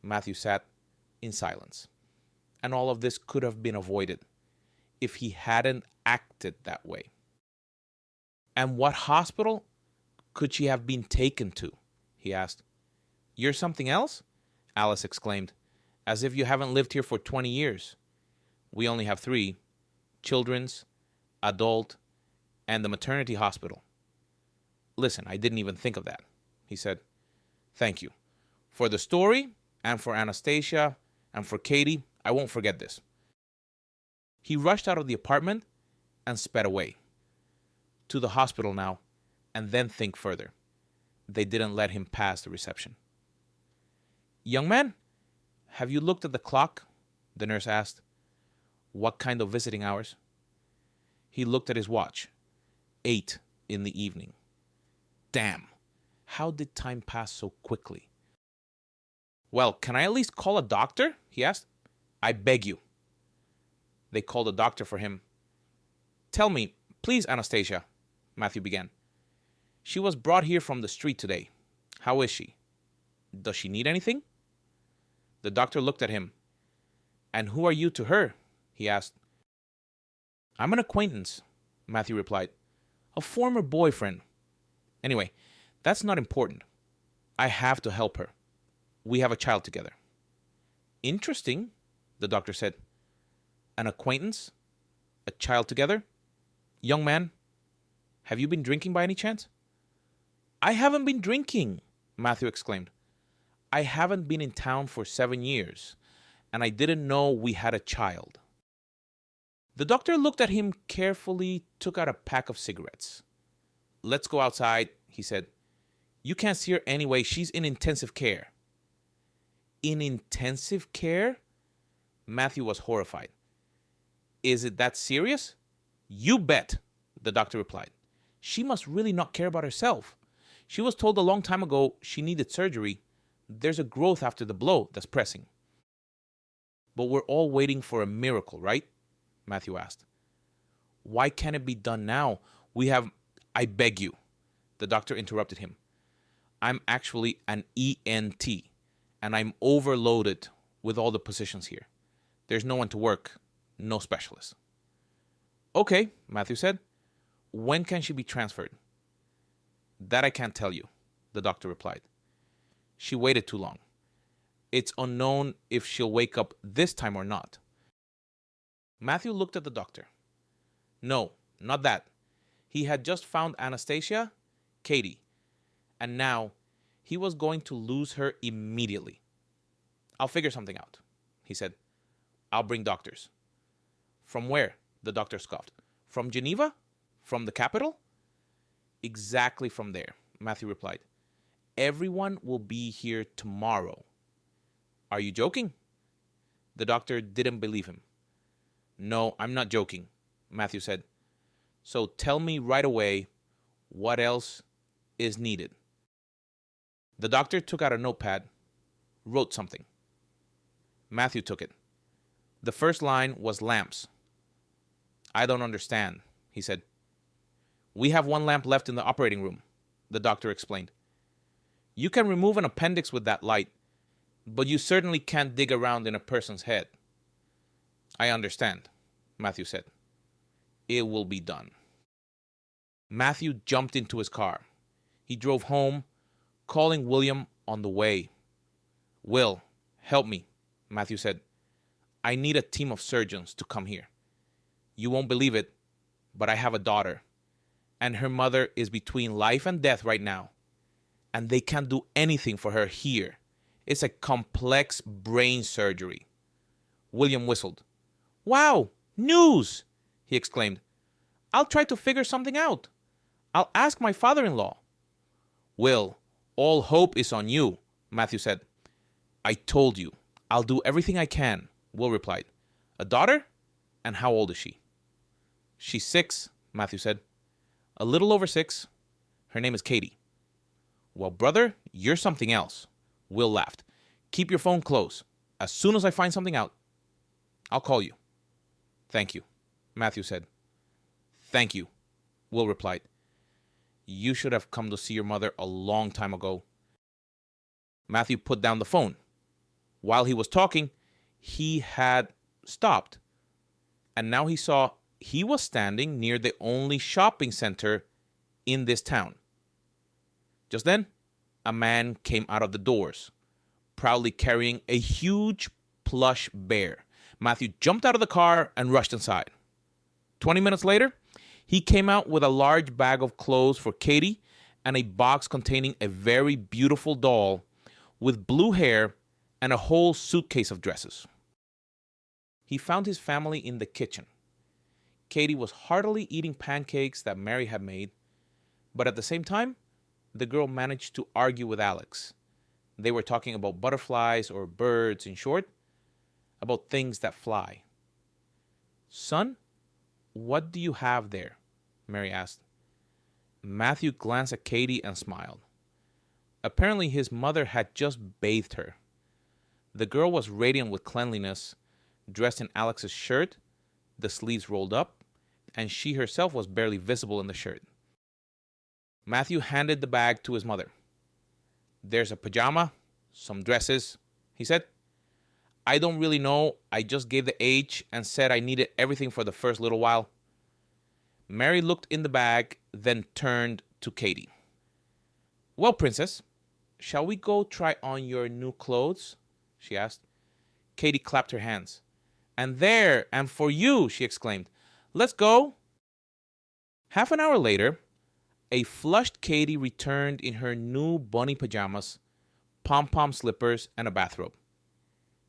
Matthew sat in silence, and all of this could have been avoided if he hadn't acted that way. And what hospital could she have been taken to? He asked. You're something else? Alice exclaimed, as if you haven't lived here for 20 years. We only have 3, children's, adult, and the maternity hospital. Listen, I didn't even think of that, he said. Thank you. For the story, and for Anastasia, and for Katie, I won't forget this. He rushed out of the apartment and sped away. To the hospital now, and then think further. They didn't let him pass the reception. Young man, have you looked at the clock? The nurse asked. What kind of visiting hours? He looked at his watch. 8 in the evening. Damn, how did time pass so quickly? Well, can I at least call a doctor? He asked. I beg you. They called a doctor for him. Tell me, please, Anastasia, Matthew began. She was brought here from the street today. How is she? Does she need anything? The doctor looked at him. And who are you to her? He asked. I'm an acquaintance, Matthew replied. A former boyfriend. Anyway, that's not important. I have to help her. We have a child together. Interesting, the doctor said. An acquaintance? A child together? Young man, have you been drinking by any chance? I haven't been drinking, Matthew exclaimed. I haven't been in town for 7 years, and I didn't know we had a child. The doctor looked at him carefully, took out a pack of cigarettes. Let's go outside, he said. You can't see her anyway. She's in intensive care. In intensive care? Matthew was horrified. Is it that serious? You bet, the doctor replied. She must really not care about herself. She was told a long time ago she needed surgery. There's a growth after the blow that's pressing. But we're all waiting for a miracle, right? Matthew asked. Why can't it be done now? I beg you, the doctor interrupted him. I'm actually an ENT, and I'm overloaded with all the positions here. There's no one to work, no specialist. Okay, Matthew said. When can she be transferred? That I can't tell you, the doctor replied. She waited too long. It's unknown if she'll wake up this time or not. Matthew looked at the doctor. No, not that. He had just found Anastasia, Katie, and now he was going to lose her immediately. I'll figure something out, he said. I'll bring doctors. From where? The doctor scoffed. From Geneva? From the capital? Exactly from there, Matthew replied. Everyone will be here tomorrow. Are you joking? The doctor didn't believe him. No, I'm not joking, Matthew said. So tell me right away what else is needed. The doctor took out a notepad, wrote something. Matthew took it. The first line was lamps. I don't understand, he said. We have 1 lamp left in the operating room, the doctor explained. You can remove an appendix with that light, but you certainly can't dig around in a person's head. I understand, Matthew said. It will be done. Matthew jumped into his car. He drove home, calling William on the way. "Will, help me," Matthew said. "I need a team of surgeons to come here. You won't believe it, but I have a daughter, and her mother is between life and death right now, and they can't do anything for her here. It's a complex brain surgery." William whistled. "Wow, news!" he exclaimed. "I'll try to figure something out. I'll ask my father-in-law." "Will, all hope is on you," Matthew said. "I told you, I'll do everything I can," Will replied. "A daughter? And how old is she?" "She's 6, Matthew said. "A little over 6. Her name is Katie." "Well, brother, you're something else," Will laughed. "Keep your phone close. As soon as I find something out, I'll call you." "Thank you," Matthew said. "Thank you," Will replied. "You should have come to see your mother a long time ago." Matthew put down the phone. While he was talking, he had stopped. And now he saw he was standing near the only shopping center in this town. Just then, a man came out of the doors, proudly carrying a huge plush bear. Matthew jumped out of the car and rushed inside. 20 minutes later, he came out with a large bag of clothes for Katie and a box containing a very beautiful doll with blue hair and a whole suitcase of dresses. He found his family in the kitchen. Katie was heartily eating pancakes that Mary had made, but at the same time, the girl managed to argue with Alex. They were talking about butterflies, or birds in short, about things that fly. "Son, what do you have there?" Mary asked. Matthew glanced at Katie and smiled. Apparently his mother had just bathed her. The girl was radiant with cleanliness, dressed in Alex's shirt, the sleeves rolled up, and she herself was barely visible in the shirt. Matthew handed the bag to his mother. "There's a pajama, some dresses," he said. "I don't really know. I just gave the age and said I needed everything for the first little while." Mary looked in the bag, then turned to Katie. "Well, princess, shall we go try on your new clothes?" she asked. Katie clapped her hands. "And there, and for you," she exclaimed. "Let's go." Half an hour later, a flushed Katie returned in her new bunny pajamas, pom-pom slippers, and a bathrobe.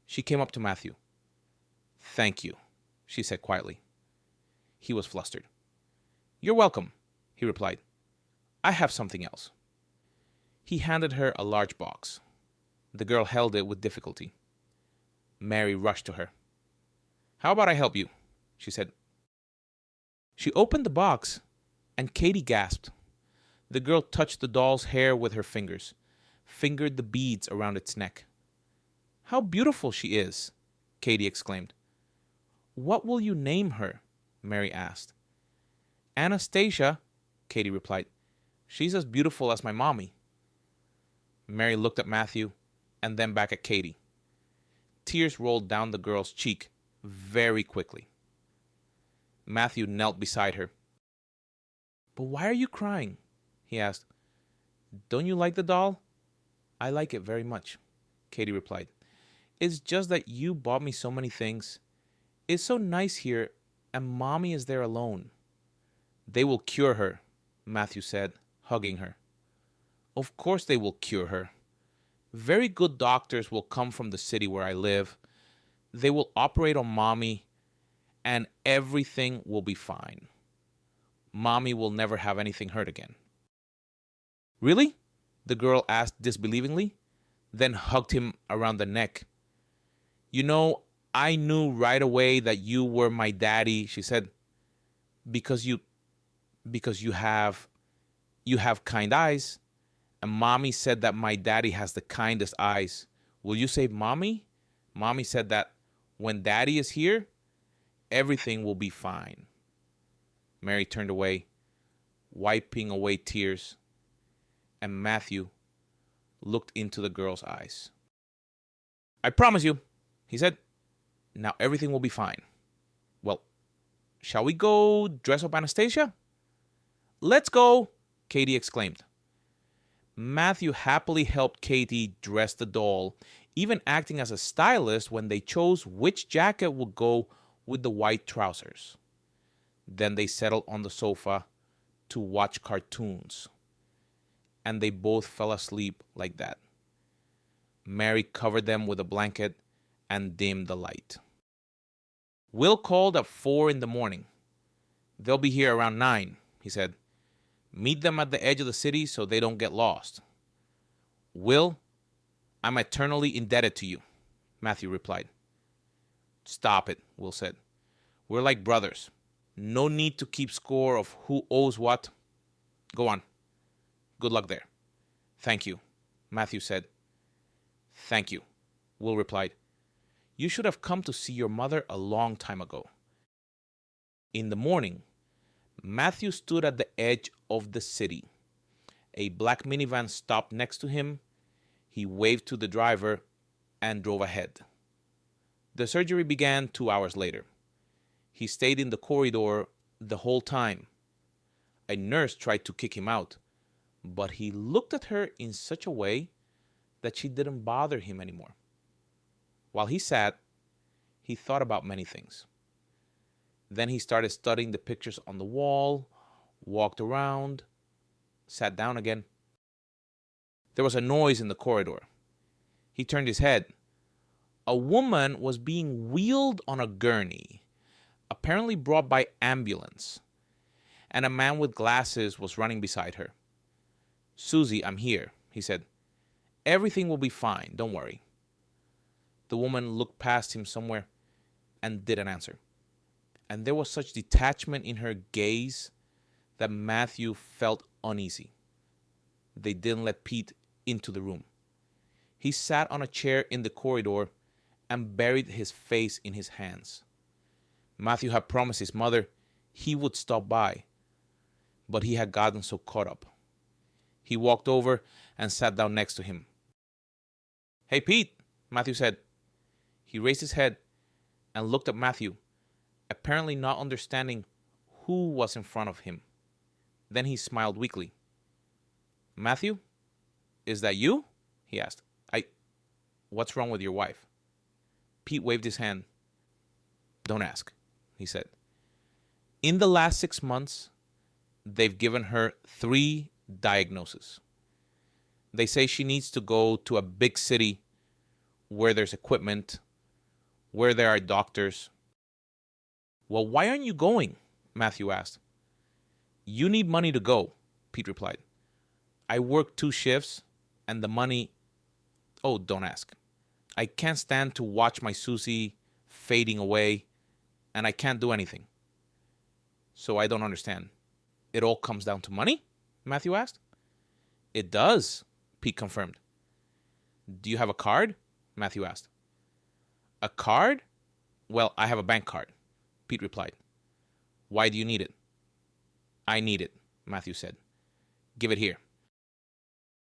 She came up to Matthew. "Thank you," she said quietly. He was flustered. "You're welcome," he replied. "I have something else." He handed her a large box. The girl held it with difficulty. Mary rushed to her. "How about I help you?" she said. She opened the box, and Katie gasped. The girl touched the doll's hair with her fingers, fingered the beads around its neck. "How beautiful she is," Katie exclaimed. "What will you name her?" Mary asked. "Anastasia," Katie replied. "She's as beautiful as my mommy." Mary looked at Matthew and then back at Katie. Tears rolled down the girl's cheek very quickly. Matthew knelt beside her. "But why are you crying?" he asked. "Don't you like the doll?" "I like it very much," Katie replied. "It's just that you bought me so many things. It's so nice here, and Mommy is there alone." "They will cure her," Matthew said, hugging her. "Of course they will cure her. Very good doctors will come from the city where I live. They will operate on Mommy, and everything will be fine. Mommy will never have anything hurt again." "Really?" the girl asked disbelievingly, then hugged him around the neck. "You know, I knew right away that you were my daddy," she said, because you have kind eyes, and Mommy said that my daddy has the kindest eyes. Will you save Mommy? Mommy said that when Daddy is here, everything will be fine." Mary turned away, wiping away tears, and Matthew looked into the girl's eyes. "I promise you," he said, "now everything will be fine. Well, shall we go dress up Anastasia?" Let's go, Katie exclaimed. Matthew happily helped Katie dress the doll, even acting as a stylist when they chose which jacket would go with the white trousers. Then they settled on the sofa to watch cartoons. And they both fell asleep like that. Mary covered them with a blanket and dimmed the light. Will called at 4 in the morning. They'll be here around 9, he said. Meet them at the edge of the city so they don't get lost. Will, I'm eternally indebted to you, Matthew replied. Stop it, Will said. We're like brothers. No need to keep score of who owes what. Go on. Good luck there. Thank you, Matthew said. Thank you, Will replied. You should have come to see your mother a long time ago. In the morning, Matthew stood at the edge of the city. A black minivan stopped next to him. He waved to the driver and drove ahead. The surgery began 2 hours later. He stayed in the corridor the whole time. A nurse tried to kick him out, but he looked at her in such a way that she didn't bother him anymore. While he sat, he thought about many things. Then he started studying the pictures on the wall, walked around, sat down again. There was a noise in the corridor. He turned his head. A woman was being wheeled on a gurney, apparently brought by ambulance, and a man with glasses was running beside her. Susie, I'm here, he said. Everything will be fine, don't worry. The woman looked past him somewhere and didn't answer. And there was such detachment in her gaze that Matthew felt uneasy. They didn't let Pete into the room. He sat on a chair in the corridor and buried his face in his hands. Matthew had promised his mother he would stop by, but he had gotten so caught up. He walked over and sat down next to him. Hey, Pete, Matthew said. He raised his head and looked at Matthew, apparently not understanding who was in front of him. Then he smiled weakly. Matthew, is that you? He asked. What's wrong with your wife? Pete waved his hand. Don't ask, he said. In the last 6 months, they've given her 3 diagnoses. They say she needs to go to a big city where there's equipment, where there are doctors. Well, why aren't you going? Matthew asked. You need money to go, Pete replied. I work 2 shifts, and the money... Oh, don't ask. I can't stand to watch my Susie fading away, and I can't do anything. So I don't understand. It all comes down to money? Matthew asked. It does, Pete confirmed. Do you have a card? Matthew asked. A card? Well, I have a bank card, Pete replied. Why do you need it? I need it, Matthew said. Give it here.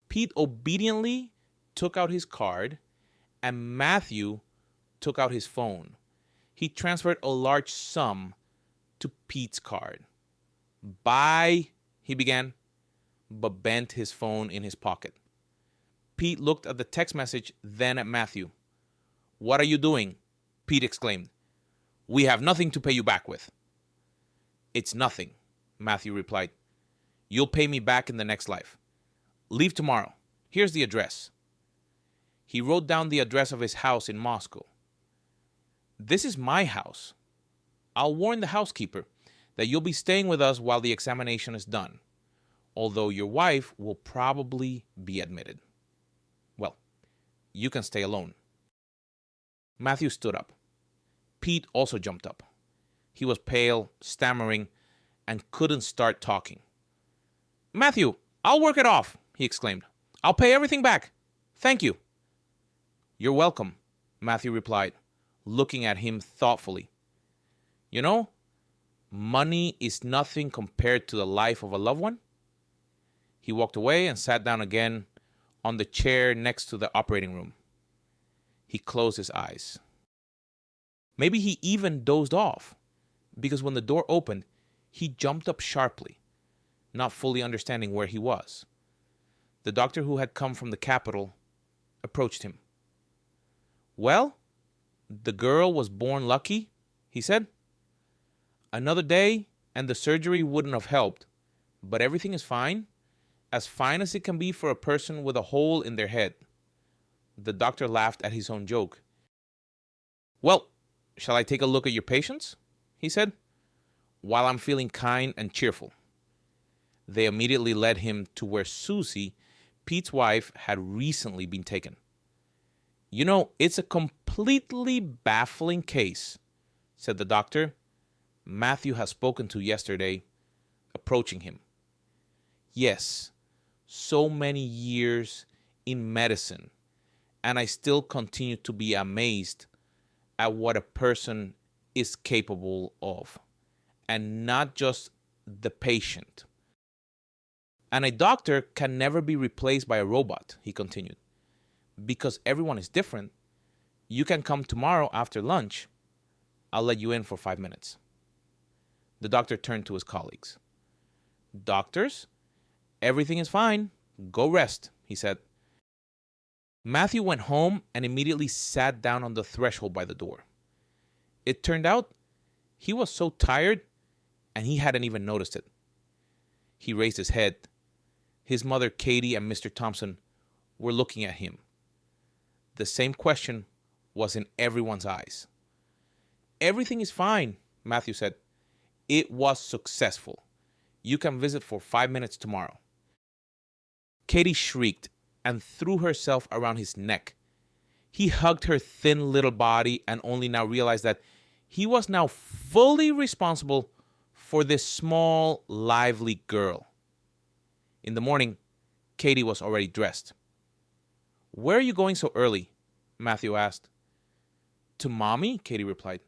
Pete obediently took out his card, and Matthew took out his phone. He transferred a large sum to Pete's card. Bye, he began, but bent his phone in his pocket. Pete looked at the text message, then at Matthew. What are you doing? Pete exclaimed. We have nothing to pay you back with. It's nothing, Matthew replied. You'll pay me back in the next life. Leave tomorrow. Here's the address. He wrote down the address of his house in Moscow. This is my house. I'll warn the housekeeper that you'll be staying with us while the examination is done, although your wife will probably be admitted. Well, you can stay alone. Matthew stood up. Pete also jumped up. He was pale, stammering, and couldn't start talking. Matthew, I'll work it off, he exclaimed. I'll pay everything back. Thank you. You're welcome, Matthew replied, looking at him thoughtfully. You know, money is nothing compared to the life of a loved one. He walked away and sat down again on the chair next to the operating room. He closed his eyes. Maybe he even dozed off, because when the door opened, he jumped up sharply. not fully understanding where he was. The doctor who had come from the capital approached him. "Well, the girl was born lucky," he said. "Another day and the surgery wouldn't have helped, but everything is fine as it can be for a person with a hole in their head." The doctor laughed at his own joke. "Well, shall I take a look at your patients?" he said, "while I'm feeling kind and cheerful." They immediately led him to where Susie, Pete's wife, had recently been taken. "You know, it's a completely baffling case," said the doctor Matthew had spoken to yesterday, approaching him. "Yes, so many years in medicine, and I still continue to be amazed at what a person is capable of, and not just the patient. And a doctor can never be replaced by a robot," he continued, "because everyone is different. You can come tomorrow after lunch. I'll let you in for 5 minutes." The doctor turned to his colleagues. "Doctors, everything is fine. Go rest," he said. Matthew went home and immediately sat down on the threshold by the door. It turned out he was so tired and he hadn't even noticed it. He raised his head. His mother, Katie, and Mr. Thompson were looking at him. The same question was in everyone's eyes. "Everything is fine," Matthew said. "It was successful. You can visit for 5 minutes tomorrow." Katie shrieked and threw herself around his neck. He hugged her thin little body and only now realized that he was now fully responsible for this small, lively girl. In the morning, Katie was already dressed. "Where are you going so early?" Matthew asked. "To Mommy," Katie replied.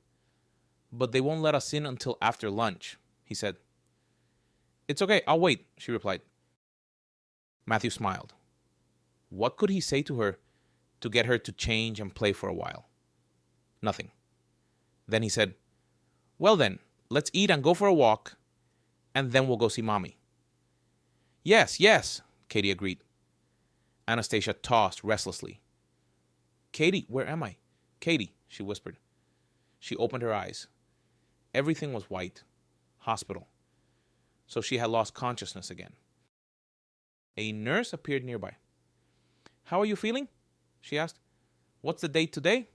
"But they won't let us in until after lunch," he said. "It's okay, I'll wait," she replied. Matthew smiled. What could he say to her to get her to change and play for a while? Nothing. Then he said, "Well then, let's eat and go for a walk, and then we'll go see Mommy." Yes, Katie agreed. Anastasia tossed restlessly. "Katie, where am I? Katie," she whispered. She opened her eyes. Everything was white. Hospital. So she had lost consciousness again. A nurse appeared nearby. "How are you feeling?" she asked. "What's the date today?"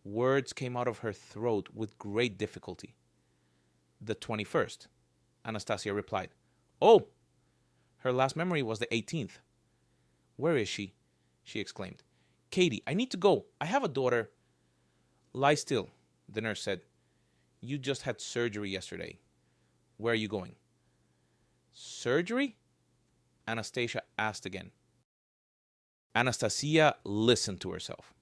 Words came out of her throat with great difficulty. "The 21st, Anastasia replied. "Oh!" Her last memory was the 18th. "Where is she?" she exclaimed. "Katie, I need to go. I have a daughter." "Lie still," the nurse said. "You just had surgery yesterday. Where are you going?" "Surgery?" Anastasia asked again. Anastasia listened to herself.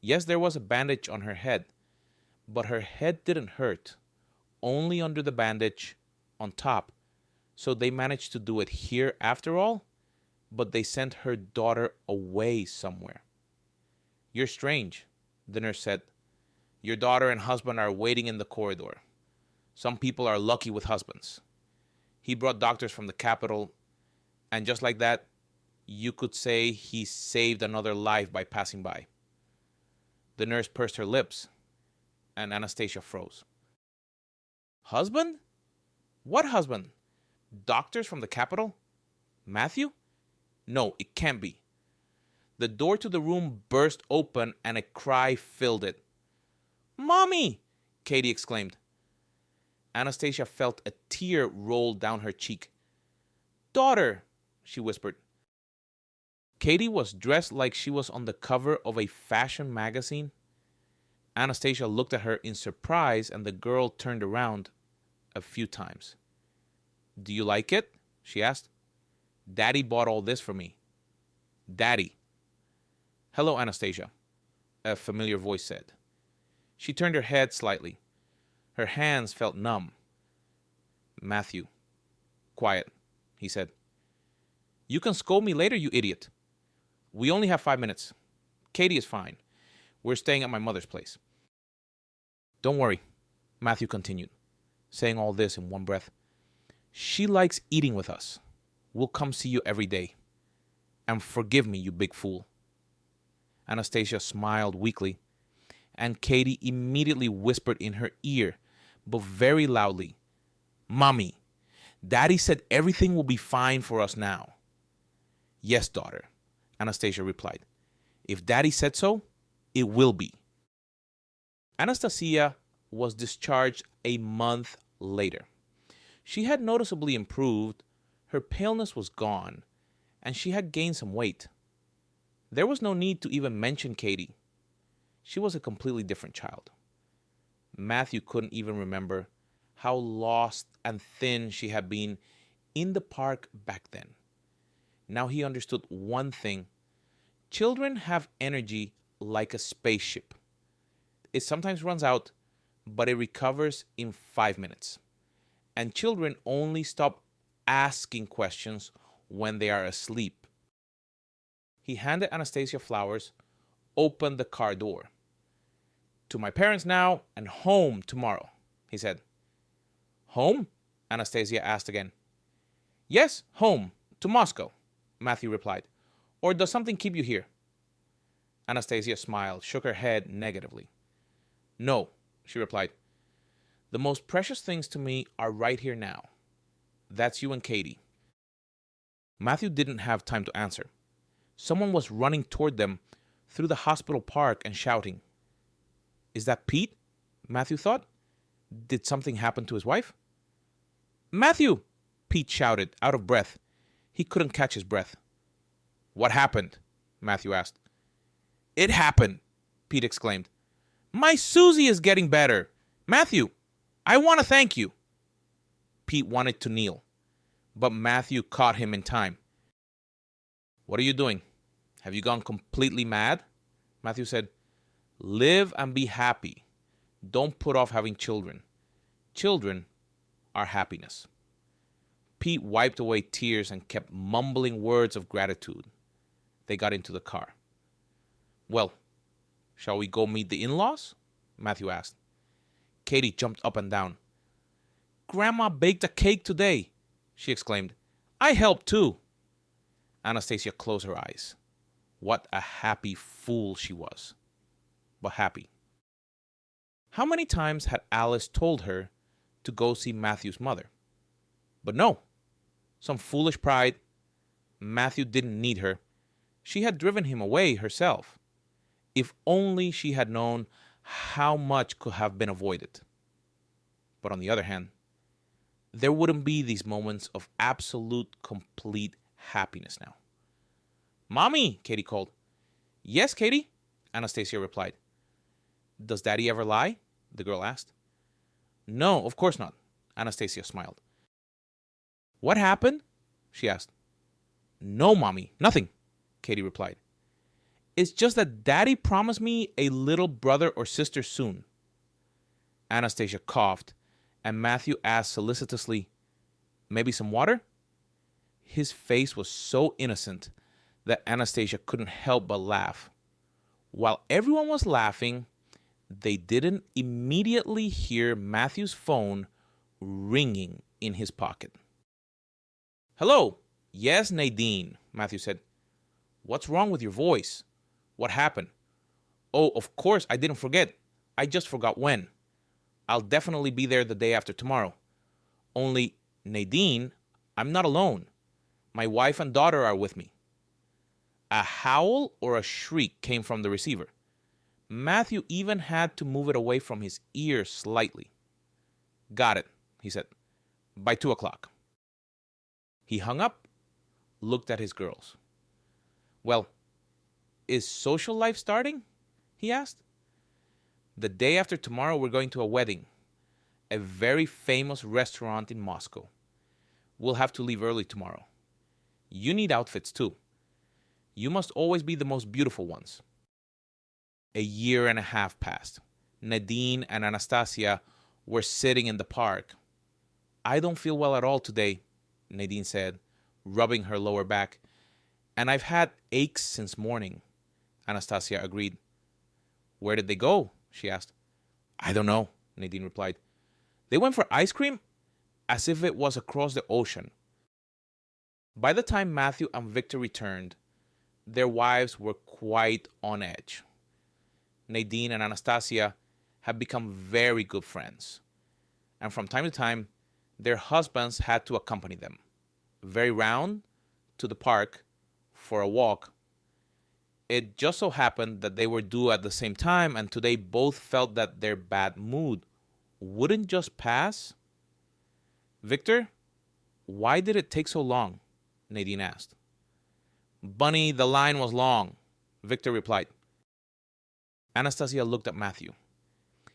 Yes, there was a bandage on her head, but her head didn't hurt, only under the bandage on top. So they managed to do it here after all, but they sent her daughter away somewhere. "You're strange," the nurse said. "Your daughter and husband are waiting in the corridor. Some people are lucky with husbands." He brought doctors from the capital, and just like that, you could say he saved another life by passing by. The nurse pursed her lips, and Anastasia froze. "Husband? What husband? Doctors from the capital? Matthew? No, it can't be." The door to the room burst open and a cry filled it. "Mommy!" Katie exclaimed. Anastasia felt a tear roll down her cheek. "Daughter," she whispered. Katie was dressed like she was on the cover of a fashion magazine. Anastasia looked at her in surprise and the girl turned around a few times. "Do you like it?" she asked. "Daddy bought all this for me." "Daddy." "Hello, Anastasia," a familiar voice said. She turned her head slightly. Her hands felt numb. "Matthew." "Quiet," he said. "You can scold me later, you idiot. We only have 5 minutes. Katie is fine. We're staying at my mother's place." "Don't worry," Matthew continued, saying all this in one breath. She likes eating with us. We'll come see you every day. And forgive me, you big fool. Anastasia smiled weakly, and Katie immediately whispered in her ear, but very loudly, Mommy, Daddy said everything will be fine for us now. Yes, daughter, Anastasia replied. If Daddy said so, it will be. Anastasia was discharged a month later. She had noticeably improved, her paleness was gone, and she had gained some weight. There was no need to even mention Katie. She was a completely different child. Matthew couldn't even remember how lost and thin she had been in the park back then. Now he understood one thing. Children have energy like a spaceship. It sometimes runs out, but it recovers in 5 minutes. And children only stop asking questions when they are asleep. He handed Anastasia flowers, opened the car door. To my parents now and home tomorrow, he said. Home? Anastasia asked again. Yes, home, to Moscow, Matthew replied. Or does something keep you here? Anastasia smiled, shook her head negatively. No, she replied. The most precious things to me are right here now. That's you and Katie. Matthew didn't have time to answer. Someone was running toward them through the hospital park and shouting. Is that Pete? Matthew thought. Did something happen to his wife? Matthew! Pete shouted, out of breath. He couldn't catch his breath. What happened? Matthew asked. It happened, Pete exclaimed. My Susie is getting better. Matthew, I want to thank you. Pete wanted to kneel, but Matthew caught him in time. What are you doing? Have you gone completely mad? Matthew said, Live and be happy. Don't put off having children. Children are happiness. Pete wiped away tears and kept mumbling words of gratitude. They got into the car. Well, shall we go meet the in-laws? Matthew asked. Katie jumped up and down. Grandma baked a cake today, she exclaimed. I helped too. Anastasia closed her eyes. What a happy fool she was. But happy. How many times had Alice told her to go see Matthew's mother? But no. Some foolish pride. Matthew didn't need her. She had driven him away herself. If only she had known how much could have been avoided. But on the other hand, there wouldn't be these moments of absolute, complete happiness now. Mommy, Katie called. Yes, Katie, Anastasia replied. Does Daddy ever lie? The girl asked. No, of course not, Anastasia smiled. What happened? She asked. No, Mommy, nothing, Katie replied. It's just that Daddy promised me a little brother or sister soon. Anastasia coughed, and Matthew asked solicitously, Maybe some water? His face was so innocent that Anastasia couldn't help but laugh. While everyone was laughing, they didn't immediately hear Matthew's phone ringing in his pocket. Hello. Yes, Nadine, Matthew said. What's wrong with your voice? What happened? Oh, of course, I didn't forget. I just forgot when. I'll definitely be there the day after tomorrow. Only, Nadine, I'm not alone. My wife and daughter are with me. A howl or a shriek came from the receiver. Matthew even had to move it away from his ear slightly. Got it, he said. By 2 o'clock. He hung up, looked at his girls. Well, is social life starting? He asked. The day after tomorrow, we're going to a wedding. A very famous restaurant in Moscow. We'll have to leave early tomorrow. You need outfits too. You must always be the most beautiful ones. A year and a half passed. Nadine and Anastasia were sitting in the park. I don't feel well at all today, Nadine said, rubbing her lower back. And I've had aches since morning, Anastasia agreed. Where did they go? She asked. I don't know, Nadine replied. They went for ice cream as if it was across the ocean. By the time Matthew and Victor returned, their wives were quite on edge. Nadine and Anastasia had become very good friends, and from time to time, their husbands had to accompany them, very round, to the park for a walk. It just so happened that they were due at the same time, and today both felt that their bad mood wouldn't just pass. Victor, why did it take so long? Nadine asked. Bunny, the line was long, Victor replied. Anastasia looked at Matthew.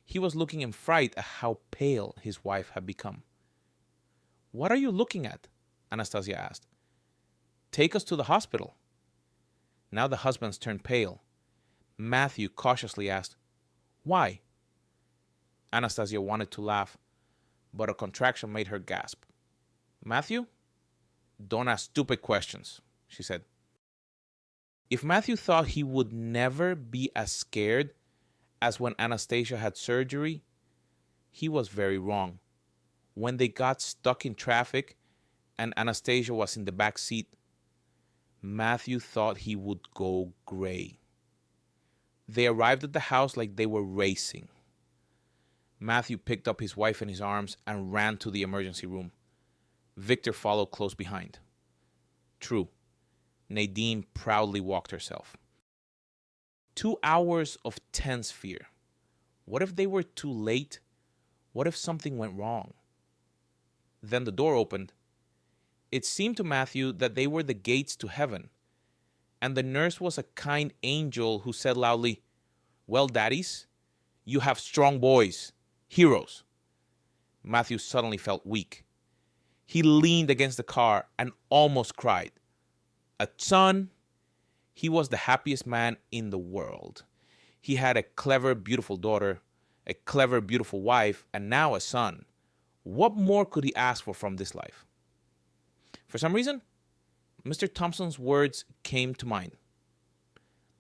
He was looking in fright at how pale his wife had become. What are you looking at? Anastasia asked. Take us to the hospital. Now the husbands turned pale. Matthew cautiously asked, Why? Anastasia wanted to laugh, but a contraction made her gasp. Matthew? Don't ask stupid questions, she said. If Matthew thought he would never be as scared as when Anastasia had surgery, he was very wrong. When they got stuck in traffic and Anastasia was in the back seat, Matthew thought he would go gray. They arrived at the house like they were racing. Matthew picked up his wife in his arms and ran to the emergency room. Victor followed close behind. True, Nadine proudly walked herself. 2 hours of tense fear. What if they were too late? What if something went wrong? Then the door opened. It seemed to Matthew that they were the gates to heaven, and the nurse was a kind angel who said loudly, Well, daddies, you have strong boys, heroes. Matthew suddenly felt weak. He leaned against the car and almost cried. A son? He was the happiest man in the world. He had a clever, beautiful daughter, a clever, beautiful wife, and now a son. What more could he ask for from this life? For some reason, Mr. Thompson's words came to mind.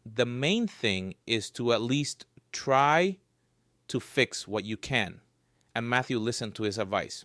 The main thing is to at least try to fix what you can. And Matthew listened to his advice.